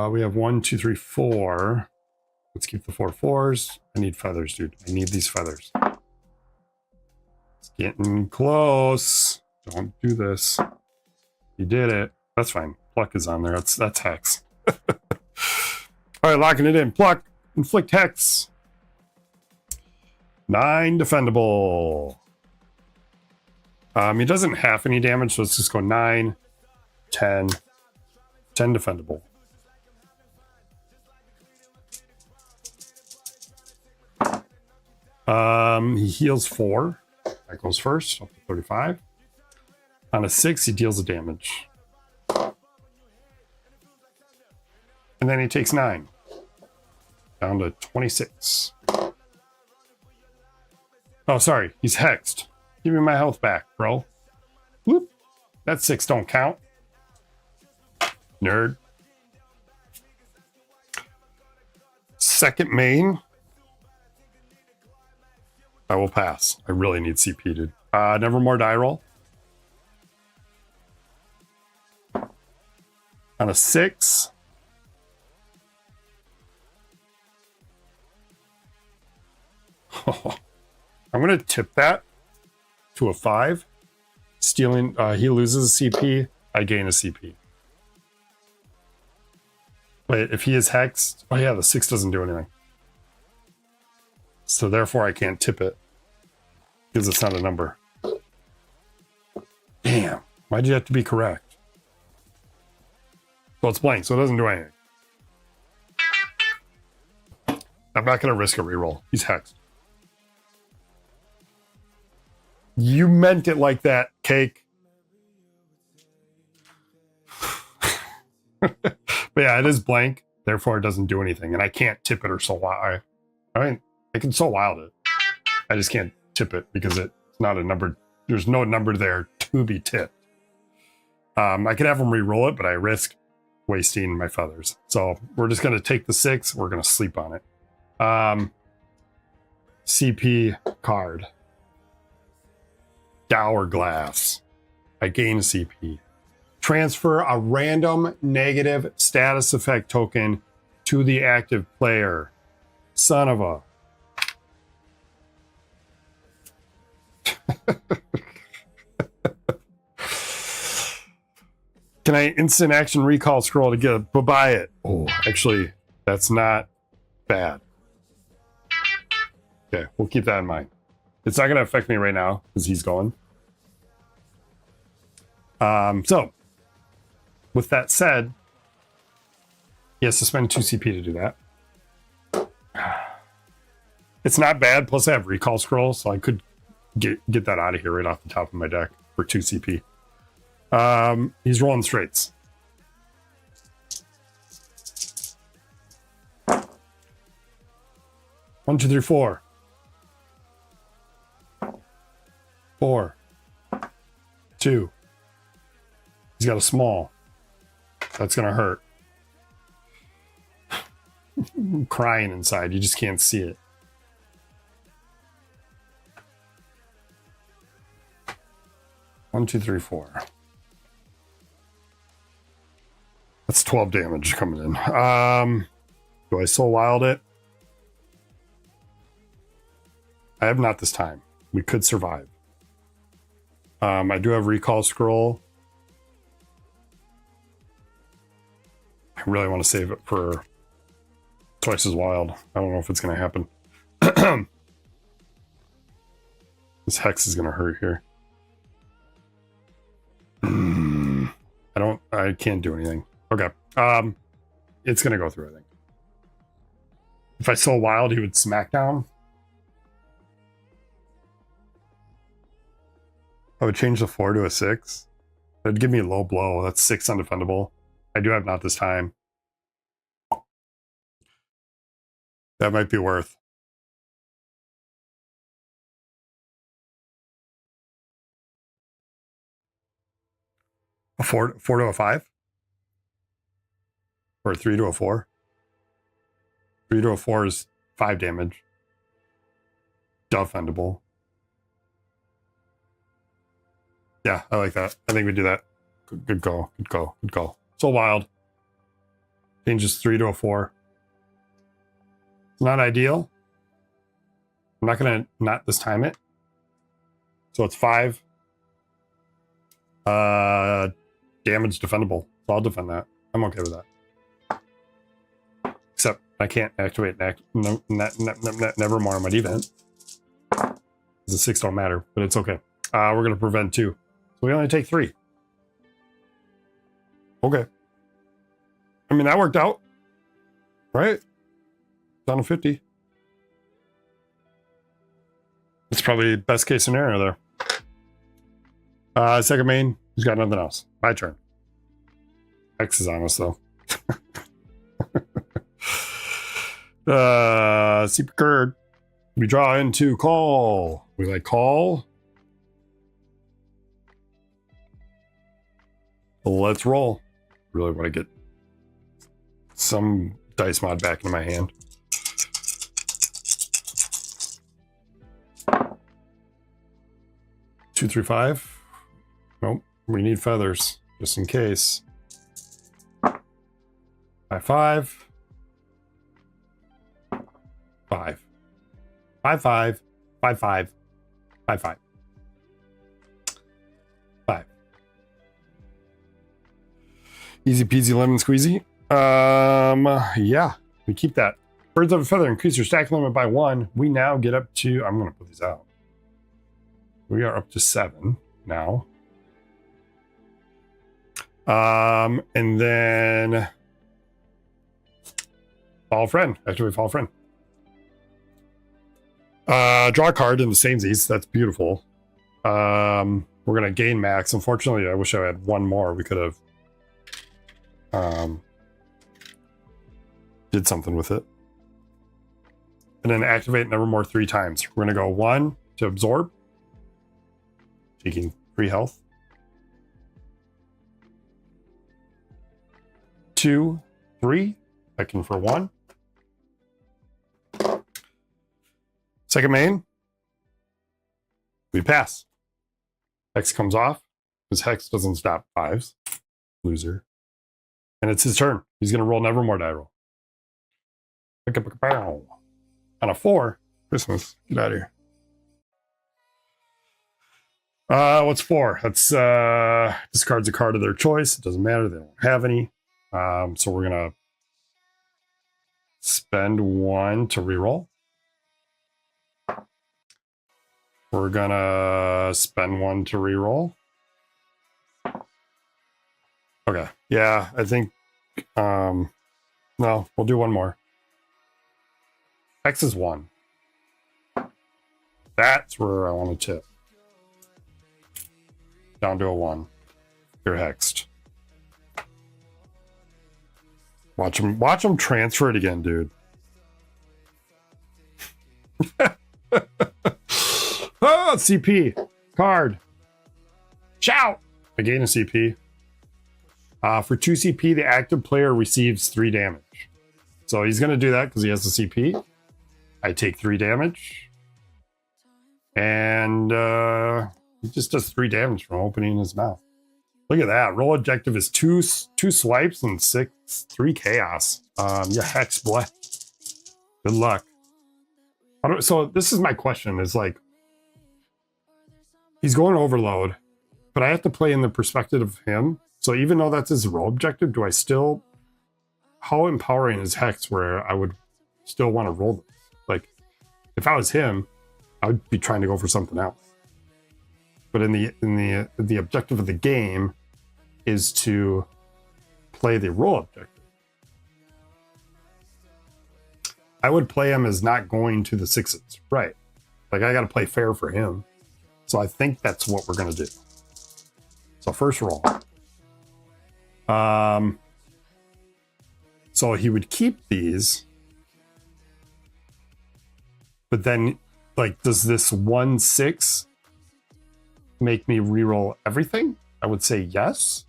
We have 1, 2, 3, 4. Let's keep the 4 4s. I need feathers, dude. I need these feathers. It's getting close. Don't do this. You did it. That's fine. Pluck is on there. That's Hex. All right, locking it in. Pluck. Inflict Hex. 9 defendable. He doesn't have any damage, so let's just go 9, 10. 10 defendable. He heals 4. That goes first, up to 35. On a 6, he deals the damage. And then he takes 9. Down to 26. Oh, sorry. He's hexed. Give me my health back, bro. Whoop. That 6 don't count. Nerd. Second main. I will pass. I really need CP, dude. Nevermore die roll. On a 6. I'm going to tip that to a 5. Stealing, he loses a CP. I gain a CP. Wait, if he is hexed, oh yeah, the 6 doesn't do anything. So therefore I can't tip it. Because it's not a number. Damn. Why'd you have to be correct? Well, it's blank, so it doesn't do anything. I'm not going to risk a reroll. He's hexed. You meant it like that, Cake. But yeah, it is blank. Therefore, it doesn't do anything. And I can't tip it or so wild. I mean, I can so wild it. I just can't tip it because it's not a number. There's no number there to be tipped. I could have him re-roll it, but I risk wasting my feathers. So we're just going to take the 6. We're going to sleep on it. CP card. Hourglass. I gain a CP. Transfer a random negative status effect token to the active player. Son of a. Can I instant action recall scroll to get a buy it? Oh, actually, that's not bad. Okay, we'll keep that in mind. It's not going to affect me right now because he's going. So, with that said, he has to spend 2 CP to do that. It's not bad. Plus, I have recall scroll, so I could get that out of here right off the top of my deck for 2 CP. He's rolling straights. One, two, three, 4. 4, 2. He's got a small. That's gonna hurt. I'm crying inside. You just can't see it. One, two, three, 4. That's 12 damage coming in. Do I soul wild it? I have not this time. We could survive. I do have recall scroll. I really want to save it for twice as wild. I don't know if it's going to happen. This hex is going to hurt here. I can't do anything. Okay. It's going to go through, I think. If I soul wild, he would smack down. I would change the 4 to a 6. That'd give me a low blow. That's 6 undefendable. I do have not this time. That might be worth. A 4 to a 5? Or a 3 to a 4? 3 to a 4 is 5 damage. Defendable. Yeah, I like that. I think we do that. Good call. Good call. Good call. So wild. Changes 3 to a 4. It's not ideal. I'm not going to not this time it. So it's 5. Damage defendable. So I'll defend that. I'm okay with that. Except I can't activate Nevermore on my event. The 6 don't matter, but it's okay. We're going to prevent 2. So we only take 3. Okay. I mean, that worked out. Right? Down to 50. It's probably best case scenario there. Second main, he's got nothing else. My turn. X is on us, though. Super card. We draw into call. We like call. Let's roll. Really want to get some dice mod back in my hand. Two, 3, 5. Nope. We need feathers just in case. 5, 5. 5. 5, 5. 5, 5. 5, 5. 5. Easy peasy lemon squeezy. Yeah, we keep that. Birds of a feather increase your stack limit by 1. We now get up to, I'm going to put these out. We are up to 7 now. And then Fall Friend. Activate Fall Friend. Draw a card in the samesies. That's beautiful. We're going to gain max. Unfortunately, I wish I had one more. We could have did something with it. And then activate Nevermore 3 times. We're going to go 1 to absorb. Taking 3 health. 2, 3. Checking for 1. Second main. We pass. Hex comes off. His Hex doesn't stop 5s. Loser. And it's his turn. He's going to roll Nevermore die roll. On a 4. Christmas. Get out of here. What's 4? That's discards a card of their choice. It doesn't matter. They don't have any. So we're going to spend 1 to reroll. We're going to spend 1 to reroll. Okay. Yeah, I think no, we'll do 1 more. X is 1. That's where I want to tip. Down to a 1. You're hexed. Watch him transfer it again, dude. Ah, CP. Card. Shout! I gain a CP. For 2 CP, the active player receives 3 damage. So he's going to do that because he has the CP. I take 3 damage. And he just does 3 damage from opening his mouth. Look at that. Roll objective is 2 swipes and 3 chaos. Yeah, hex bleh. Good luck. So this is my question, is like, he's going overload, but I have to play in the perspective of him. So even though that's his role objective, do I still, how empowering is hex where I would still want to roll this? Like, if I was him, I would be trying to go for something else. But in the objective of the game is to play the role objective. I would play him as not going to the 6s, right? Like, I got to play fair for him. So I think that's what we're going to do. So first roll. So he would keep these. But then, like, does this 1/6 make me reroll everything? I would say yes.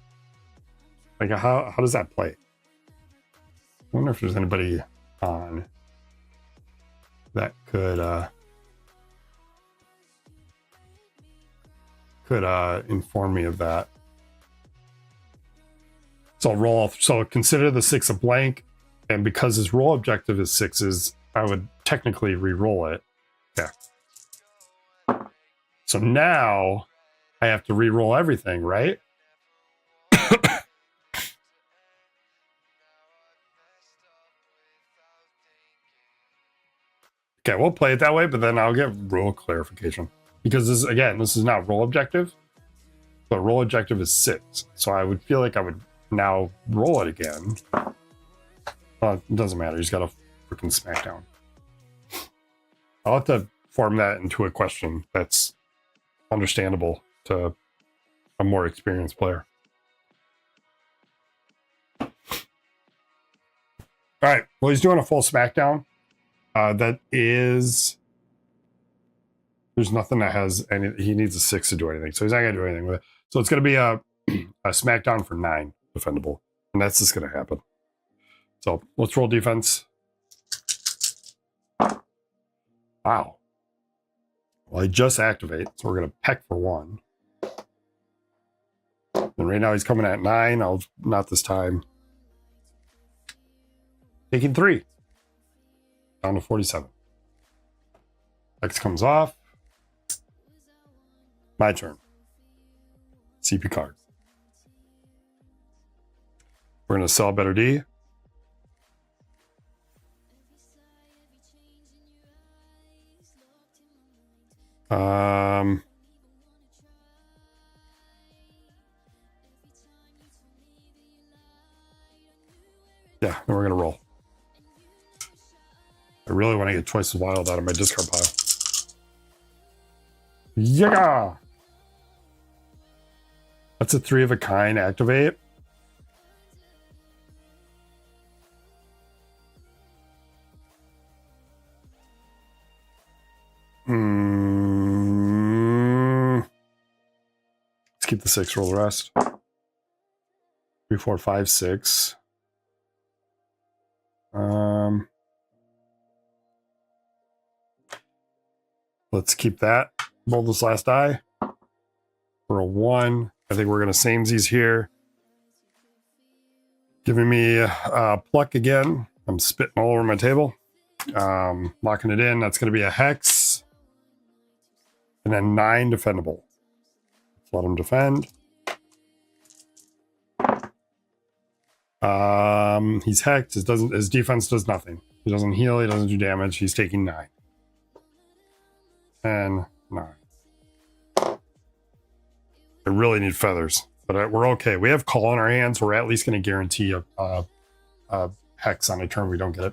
Like, how does that play? I wonder if there's anybody on that could inform me of that. So I'll roll. So consider the 6 a blank, and because his roll objective is 6s, I would technically re-roll it. Yeah. So now I have to re-roll everything, right? Okay, we'll play it that way, but then I'll get rule clarification. Because this is not roll objective, but roll objective is 6. So I would feel like I would now roll it again. Well, it doesn't matter. He's got a freaking smackdown. I'll have to form that into a question that's understandable to a more experienced player. All right. Well, he's doing a full smackdown. That is, there's nothing that has any, he needs a 6 to do anything. So he's not going to do anything with it. So it's going to be a smackdown for 9 defendable. And that's just going to happen. So let's roll defense. Wow. Well, I just activate. So we're going to peck for 1. And right now he's coming at 9. Not this time. Taking 3. Down to 47. X comes off. My turn. CP card. We're going to sell better D. Yeah, then we're going to roll. I really want to get Choice of Wild out of my discard pile. Yeah! That's a 3 of a kind activate. Let's keep the 6, roll the rest. 3, 4, 5, 6. Let's keep that. Roll this last die. For a 1. I think we're going to samesies here. Giving me pluck again. I'm spitting all over my table. Locking it in. That's going to be a hex. And then 9 defendable. Let's let him defend. He's hexed. His defense does nothing. He doesn't heal. He doesn't do damage. He's taking 9. 10, 9. I really need feathers, but we're okay. We have call in our hands. We're at least going to guarantee a hex on a turn we don't get it.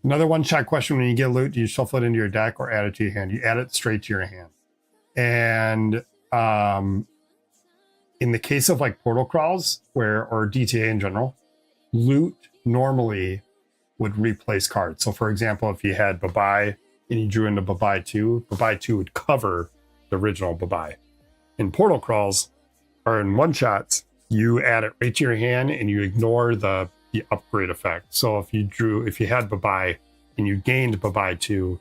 Another one-shot question: when you get loot, do you shuffle it into your deck or add it to your hand? You add it straight to your hand. And in the case of like portal crawls, or DTA in general, loot normally would replace cards. So, for example, if you had Babai and you drew into Babai 2 would cover the original Babai. in portal crawls or in one shots, you add it right to your hand and you ignore the upgrade effect. So if you had Babai and you gained Babai 2,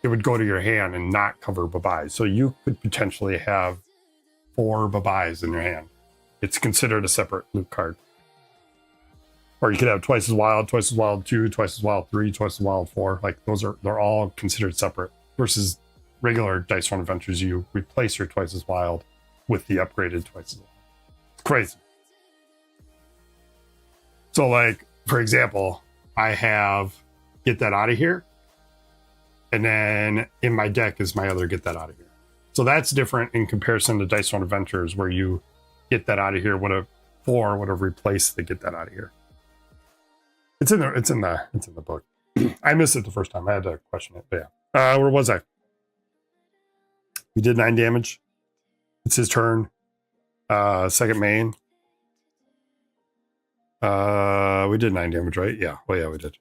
it would go to your hand and not cover Babai. So you could potentially have 4 Babais in your hand. It's considered a separate loot card. Or you could have twice as wild 2, twice as wild 3, twice as wild 4. Like they're all considered separate. Versus regular Dice Run Adventures, you replace your twice as wild with the upgraded twice as wild. It's crazy. So like, for example, I have Get That Out of Here. And then in my deck is my other Get That Out of Here. So that's different in comparison to Dice Run Adventures, where you Get That Out of Here would have replaced the Get That Out of Here. It's in the book. I missed it the first time. I had to question it. But yeah. Where was I? We did 9 damage. It's his turn. Second main. We did 9 damage, right? Yeah. Well, yeah, we did.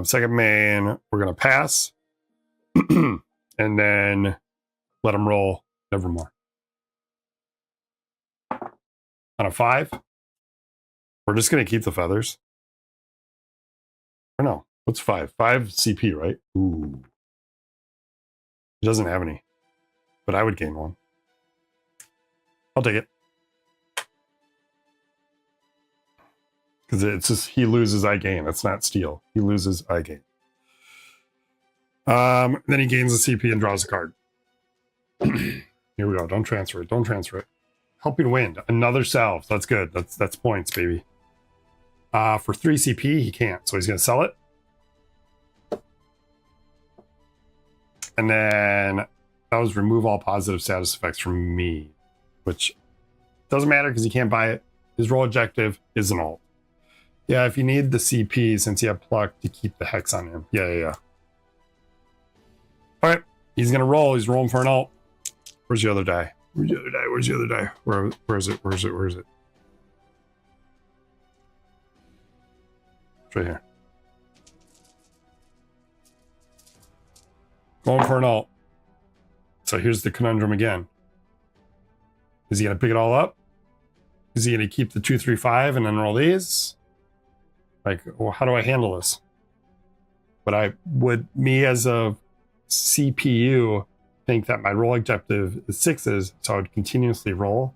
Second main, we're gonna pass. And then let him roll Nevermore. On a 5, we're just going to keep the feathers. Or no, what's 5? 5 CP, right? Ooh. He doesn't have any. But I would gain 1. I'll take it. Because it's just, he loses, I gain. That's not steal. He loses, I gain. Then he gains the CP and draws a card. Here we go. Don't transfer it. Don't transfer it. Helping Wind. Another salve. That's good. That's points, baby. For 3 CP, he can't. So he's going to sell it. And then that was remove all positive status effects from me. Which doesn't matter because he can't buy it. His role objective is an alt. Yeah, if you need the CP, since you have pluck to keep the hex on him. Yeah. All right, he's gonna roll. He's rolling for an alt. Where's the other die? Where's the other die? Where is it? It's right here. Going for an alt. So here's the conundrum again. Is he gonna pick it all up? Is he gonna keep the 2, 3, 5 and then roll these? Like, well, how do I handle this? But me as a CPU think that my roll objective is 6s, so I would continuously roll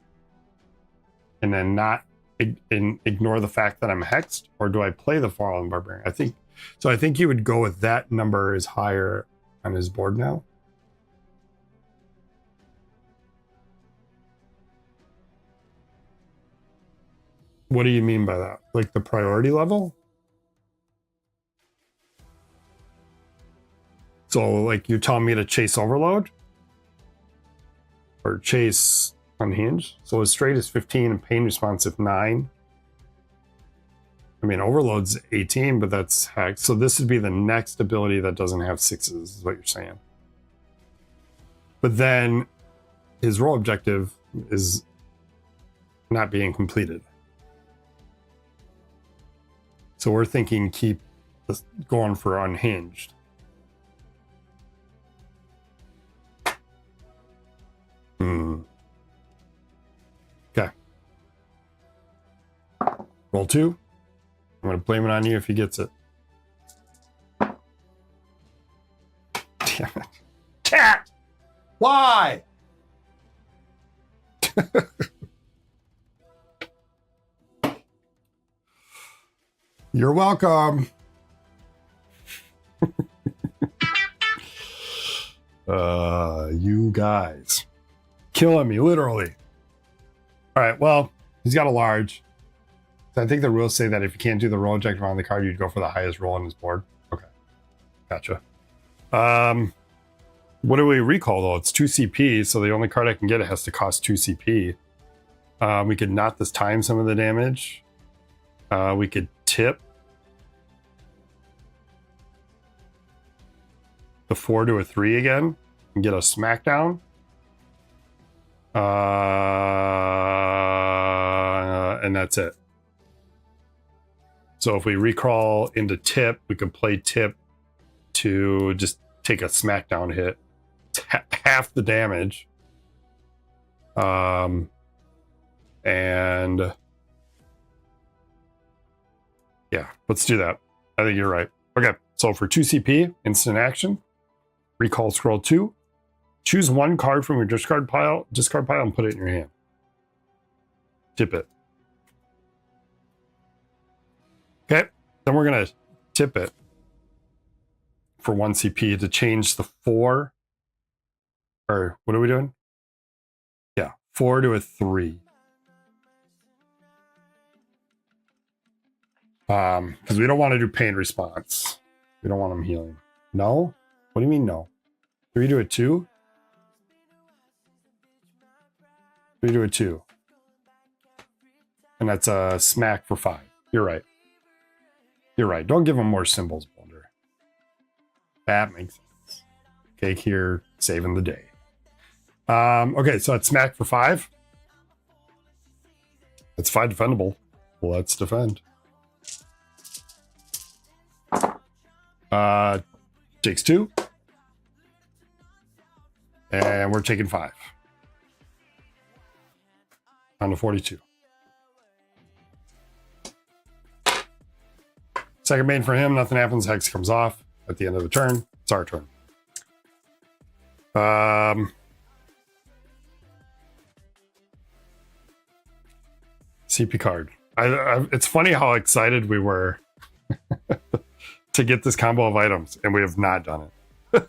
and then not ignore the fact that I'm hexed, or do I play the Fallen Barbarian? I think you would go with that number is higher on his board now. What do you mean by that? Like the priority level? So like you're telling me to chase Overload? Or chase Unhinged? So his straight is 15 and pain responsive 9. I mean, Overload's 18, but that's hacked. So this would be the next ability that doesn't have 6s, is what you're saying. But then his role objective is not being completed. So we're thinking keep going for Unhinged. Okay. Roll 2. I'm going to blame it on you if he gets it. Damn it. Cat! Why? You're welcome. You guys. Killing me, literally. All right, well, he's got a large. So I think the rules say that if you can't do the roll objective on the card, you'd go for the highest roll on his board. Okay. Gotcha. What do we recall, though? It's 2 CP, so the only card I can get it has to cost 2 CP. We could not this time some of the damage. We could tip the 4 to a 3 again and get a smackdown. And that's it. So if we recrawl into tip, we could play tip to just take a smackdown hit. It's half the damage. And yeah, let's do that. I think you're right. Okay, so for 2 CP, instant action, recall scroll 2, choose one card from your discard pile, and put it in your hand. Tip it. Okay, then we're gonna tip it for 1 CP to change the 4, or what are we doing? Yeah, 4 to a 3. Because we don't want to do pain response. We don't want them healing. No? What do you mean no? 3 to a 2? 3 to a 2. And that's a smack for 5. You're right. You're right. Don't give them more symbols, Boulder. That makes sense. Cake here, saving the day. Okay, so it's smack for 5. It's 5 defendable. Let's defend. Takes 2. And we're taking 5. On to 42. Second main for him, nothing happens. Hex comes off at the end of the turn. It's our turn. CP card. It's funny how excited we were to get this combo of items, and we have not done it.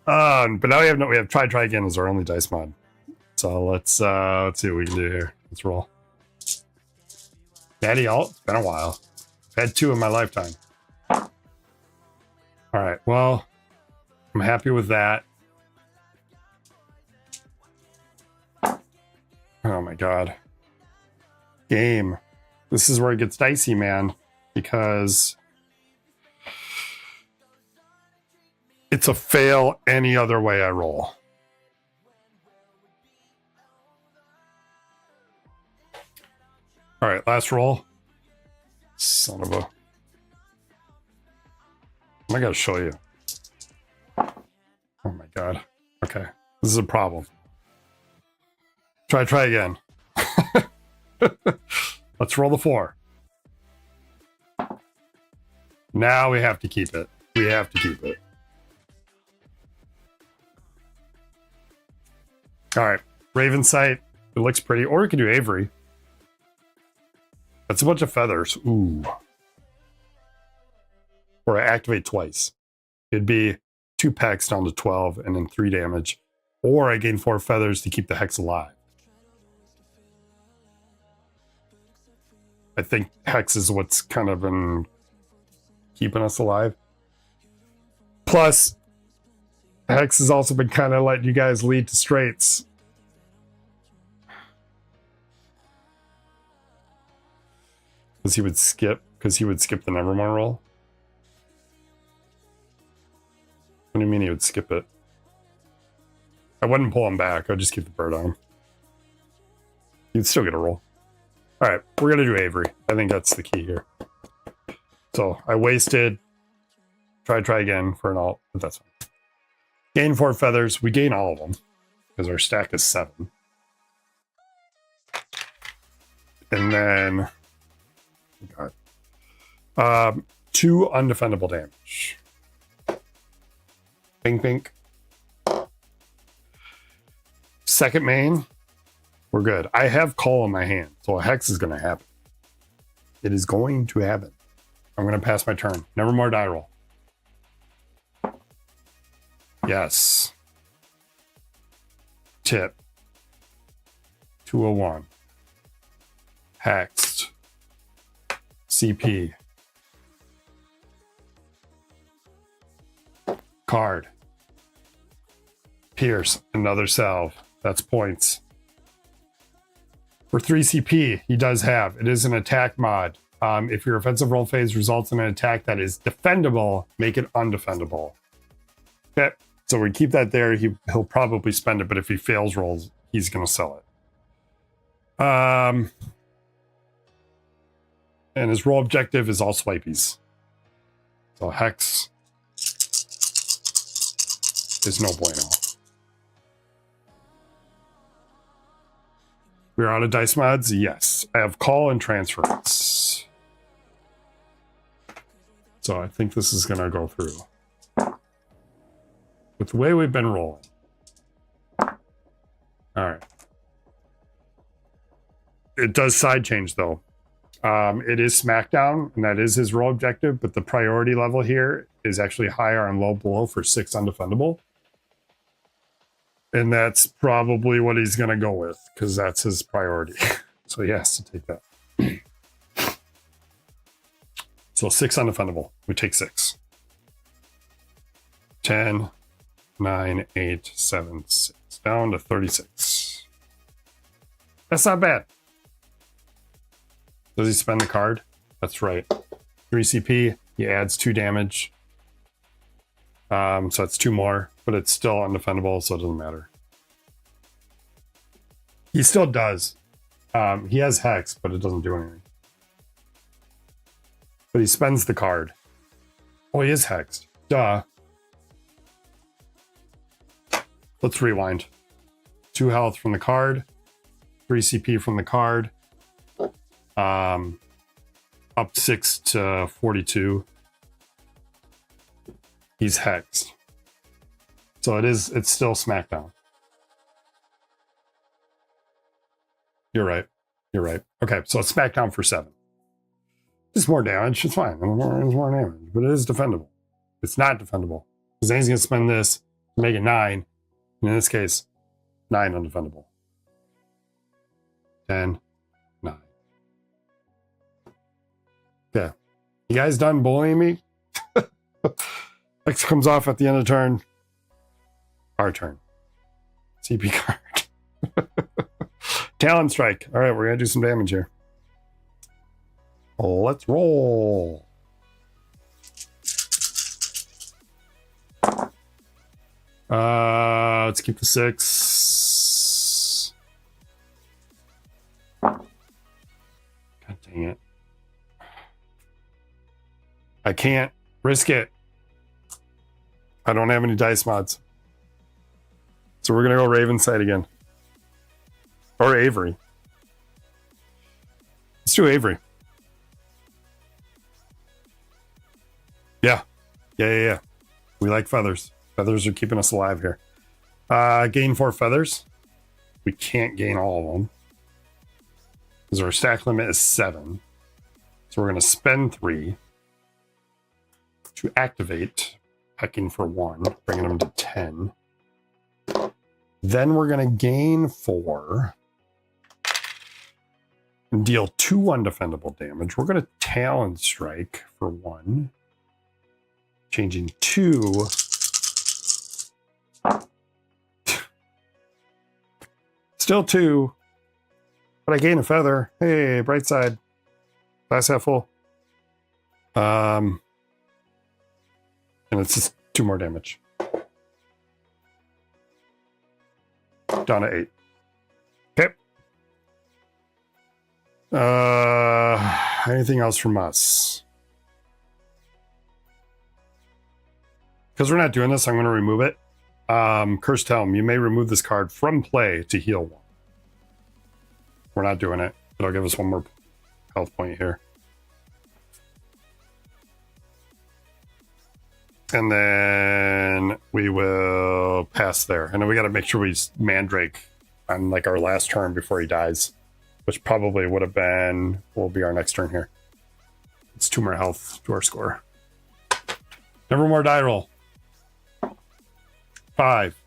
But now we have try again as our only dice mod. So let's see what we can do here. Let's roll. Daddy alt. It's been a while. I've had 2 in my lifetime. All right. Well, I'm happy with that. Oh my god. Game. This is where it gets dicey, man, because it's a fail any other way I roll. All right, last roll. Son of a... I gotta show you. Oh my god. Okay, this is a problem. Try again. Let's roll the 4. Now we have to keep it. We have to keep it. All right, Raven Sight. It looks pretty. Or we could do Avery. That's a bunch of feathers. Ooh. Or I activate twice. It'd be 2 PECKs down to 12 and then 3 damage. Or I gain 4 feathers to keep the Hex alive. I think Hex is what's kind of been keeping us alive. Plus, Hex has also been kind of letting you guys lead to straights. Because he would skip the Nevermore roll. What do you mean he would skip it? I wouldn't pull him back. I'd just keep the bird on him. You'd still get a roll. All right, we're going to do Avery. I think that's the key here. So I wasted. Try again for an alt, but that's fine. Gain 4 feathers. We gain all of them because our stack is 7. And then... God. 2 undefendable damage. Pink, pink. Second main. We're good. I have Call in my hand, so a Hex is going to happen. It is going to happen. I'm going to pass my turn. Nevermore die roll. Yes. Tip. 201. Hexed. CP. Card. Pierce. Another salve. That's points. For 3 CP, he does have. It is an attack mod. If your offensive roll phase results in an attack that is defendable, make it undefendable. Okay, so we keep that there. He'll probably spend it, but if he fails rolls, he's going to sell it. And his roll objective is all swipies. So Hex is no bueno. We're out of dice mods? Yes. I have call and transference. So I think this is going to go through. With the way we've been rolling. All right. It does side change, though. It is SmackDown, and that is his role objective, but the priority level here is actually higher on low blow for 6 undefendable. And that's probably what he's going to go with, because that's his priority. So he has to take that. So 6 undefendable. We take 6. 10, 9, 8, 7, 6. Down to 36. That's not bad. Does he spend the card? That's right. 3 CP. He adds 2 damage. So it's 2 more, but it's still undefendable, so it doesn't matter. He still does. He has Hex, but it doesn't do anything. But he spends the card. Oh, he is Hexed. Duh. Let's rewind. 2 health from the card. 3 CP from the card. Up 6 to 42. He's hexed. So it's still SmackDown. You're right. Okay, so it's SmackDown for 7. It's more damage. It's fine. It's more damage. But it is defendable. It's not defendable. Because then he's going to spend this to make it 9. And in this case, 9 undefendable. 10, 9. Yeah. You guys done bullying me? X comes off at the end of the turn. Our turn. CP card. Talon Strike. All right, we're going to do some damage here. Let's roll. Let's keep the 6. God dang it. I can't risk it. I don't have any dice mods. So we're going to go Raven side again. Or Avery. Let's do Avery. Yeah. We like feathers. Feathers are keeping us alive here. Gain 4 feathers. We can't gain all of them. Because our stack limit is 7. So we're going to spend 3 to activate pecking for 1, bringing them to 10. Then we're going to gain 4 and deal 2 undefendable damage. We're going to Talon Strike for 1, changing 2. Still 2, but I gain a feather. Hey, bright side. Glass half full. And it's just 2 more damage. Down to 8. Okay. Anything else from us? Because we're not doing this, I'm going to remove it. Cursed Helm. You may remove this card from play to heal 1. We're not doing it. It'll give us 1 more health point here. And then we will pass there. And then we got to make sure we Mandrake on like our last turn before he dies, which probably would have been, will be our next turn here. It's 2 more health to our score. Nevermore die roll. 5.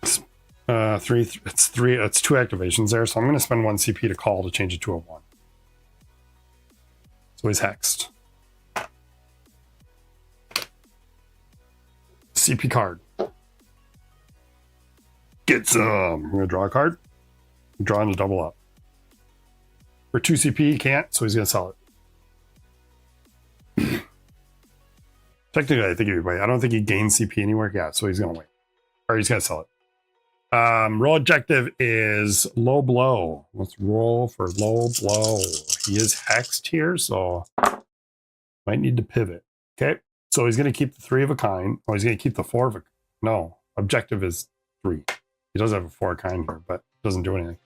It's 3. It's 2 activations there, so I'm going to spend 1 CP to call to change it to a 1. So he's hexed. CP card. Get some. I'm going to draw a card. Drawing to double up. For 2 CP, he can't, so he's going to sell it. Technically, I think he would wait. I don't think he gains CP anywhere. Yeah, so he's going to wait. Or he's going to sell it. Roll objective is low blow. Let's roll for low blow. He is hexed here, so might need to pivot. Okay, so he's going to keep the 3 of a kind. Oh, he's going to keep the 4 of a... No, objective is 3. He does have a 4 kind here, but doesn't do anything.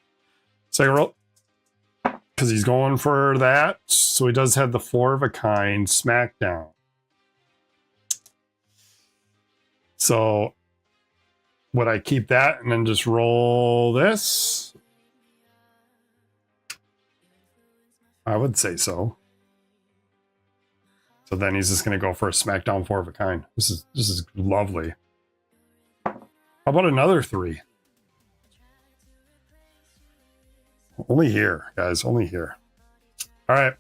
Second roll. Because he's going for that. So he does have the 4 of a kind smackdown. So would I keep that and then just roll this? I would say so. So then he's just going to go for a smackdown 4 of a kind. This is lovely. How about another 3? Only here, guys. Only here. All right.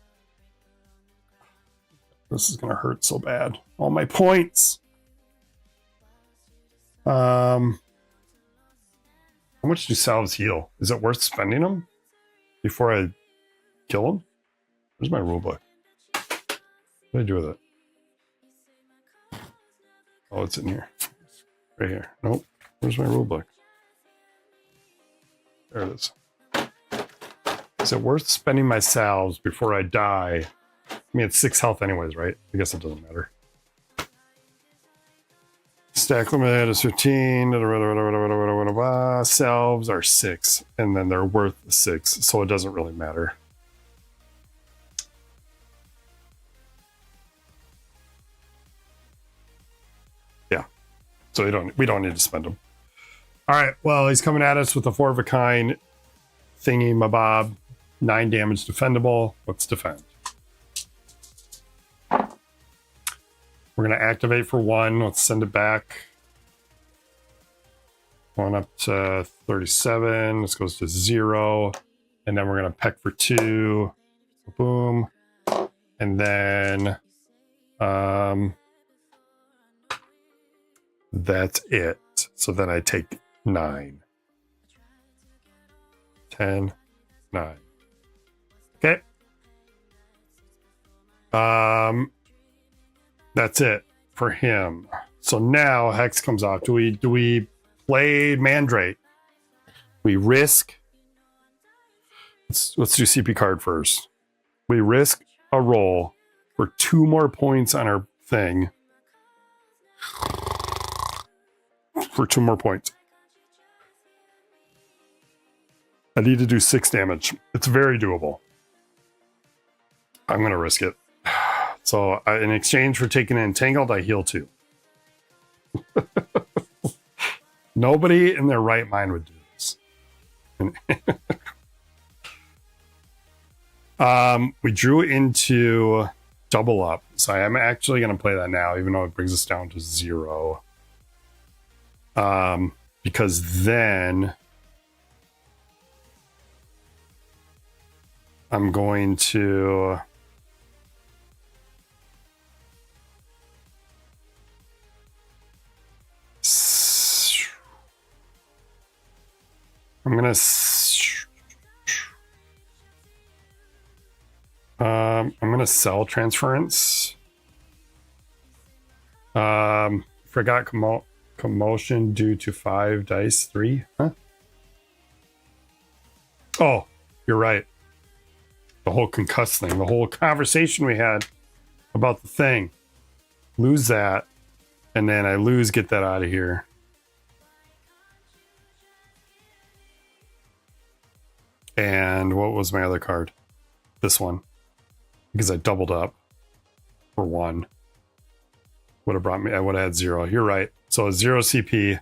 This is going to hurt so bad. All my points. How much do salves heal? Is it worth spending them before I kill him? Where's my rule book? What do I do with it? Oh, it's in here. Right here. Nope. Where's my rule book? There it is. Is it worth spending my salves before I die? I mean, it's 6 health anyways, right? I guess it doesn't matter. Stack limit is 15. Salves are 6. And then they're worth 6. So it doesn't really matter. Yeah. So we don't need to spend them. All right. Well, he's coming at us with a 4 of a kind thingy mabob. 9 damage defendable. Let's defend. We're going to activate for 1. Let's send it back. 1 up to 37. This goes to 0. And then we're going to peck for 2. Boom. And then that's it. So then I take 9. 10, 9. Okay. That's it for him. So now Hex comes off. Do we play Mandrake? We risk. Let's do CP card first. We risk a roll for 2 more points on our thing. For 2 more points. I need to do 6 damage. It's very doable. I'm going to risk it. So in exchange for taking Entangled, I heal 2. Nobody in their right mind would do this. We drew into double up. So I am actually going to play that now, even though it brings us down to 0. Because then I'm going to... I'm gonna sell transference. Forgot commotion due to 5 dice 3. Huh? Oh, you're right. The whole concuss thing, the whole conversation we had about the thing. Lose that, and then I lose. Get that out of here. And what was my other card? This one. Because I doubled up for 1. Would have brought me, I would have had 0. You're right. So 0 CP.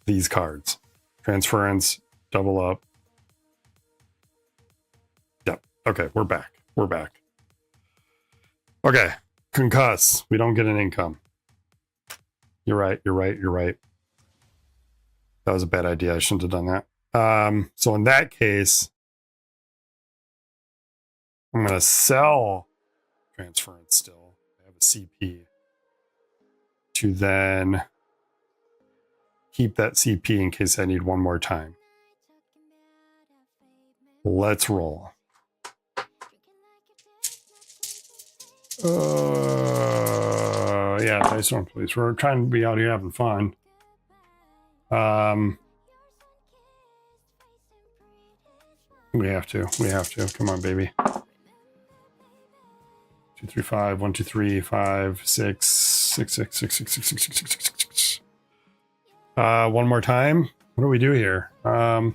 These cards. Transference, double up. Yep. Okay, we're back. We're back. Okay. Concuss. We don't get an income. You're right. You're right. You're right. That was a bad idea. I shouldn't have done that. So in that case, I'm going to sell transference still. I have a CP to then keep that CP in case I need 1 more time. Let's roll. Yeah, dice one, please. We're trying to be out here having fun. We have to. Come on, baby. 2, 3, 5. 1, 2, 3, 5, 6, 6, 6, 6, 6, 6, 6, 6, 6, 6, 6. One more time. What do we do here? I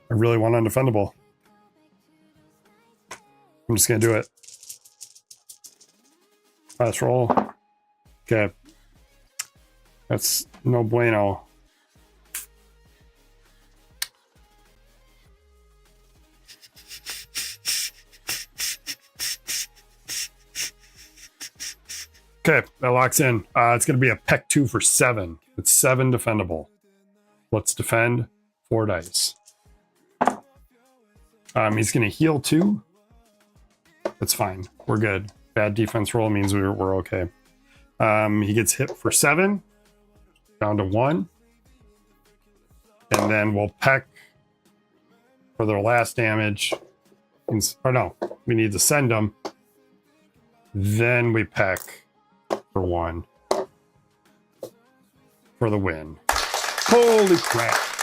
really want undefendable. I'm just gonna do it. Let's roll. Okay. That's no bueno. Okay, that locks in. It's going to be a PECK 2 for 7. It's 7 defendable. Let's defend 4 dice. He's going to heal 2. That's fine. We're good. Bad defense roll means we're okay. He gets hit for 7. Down to 1. And then we'll PECK for their last damage. Or no, we need to send them. Then we PECK for 1 for the win. Holy crap.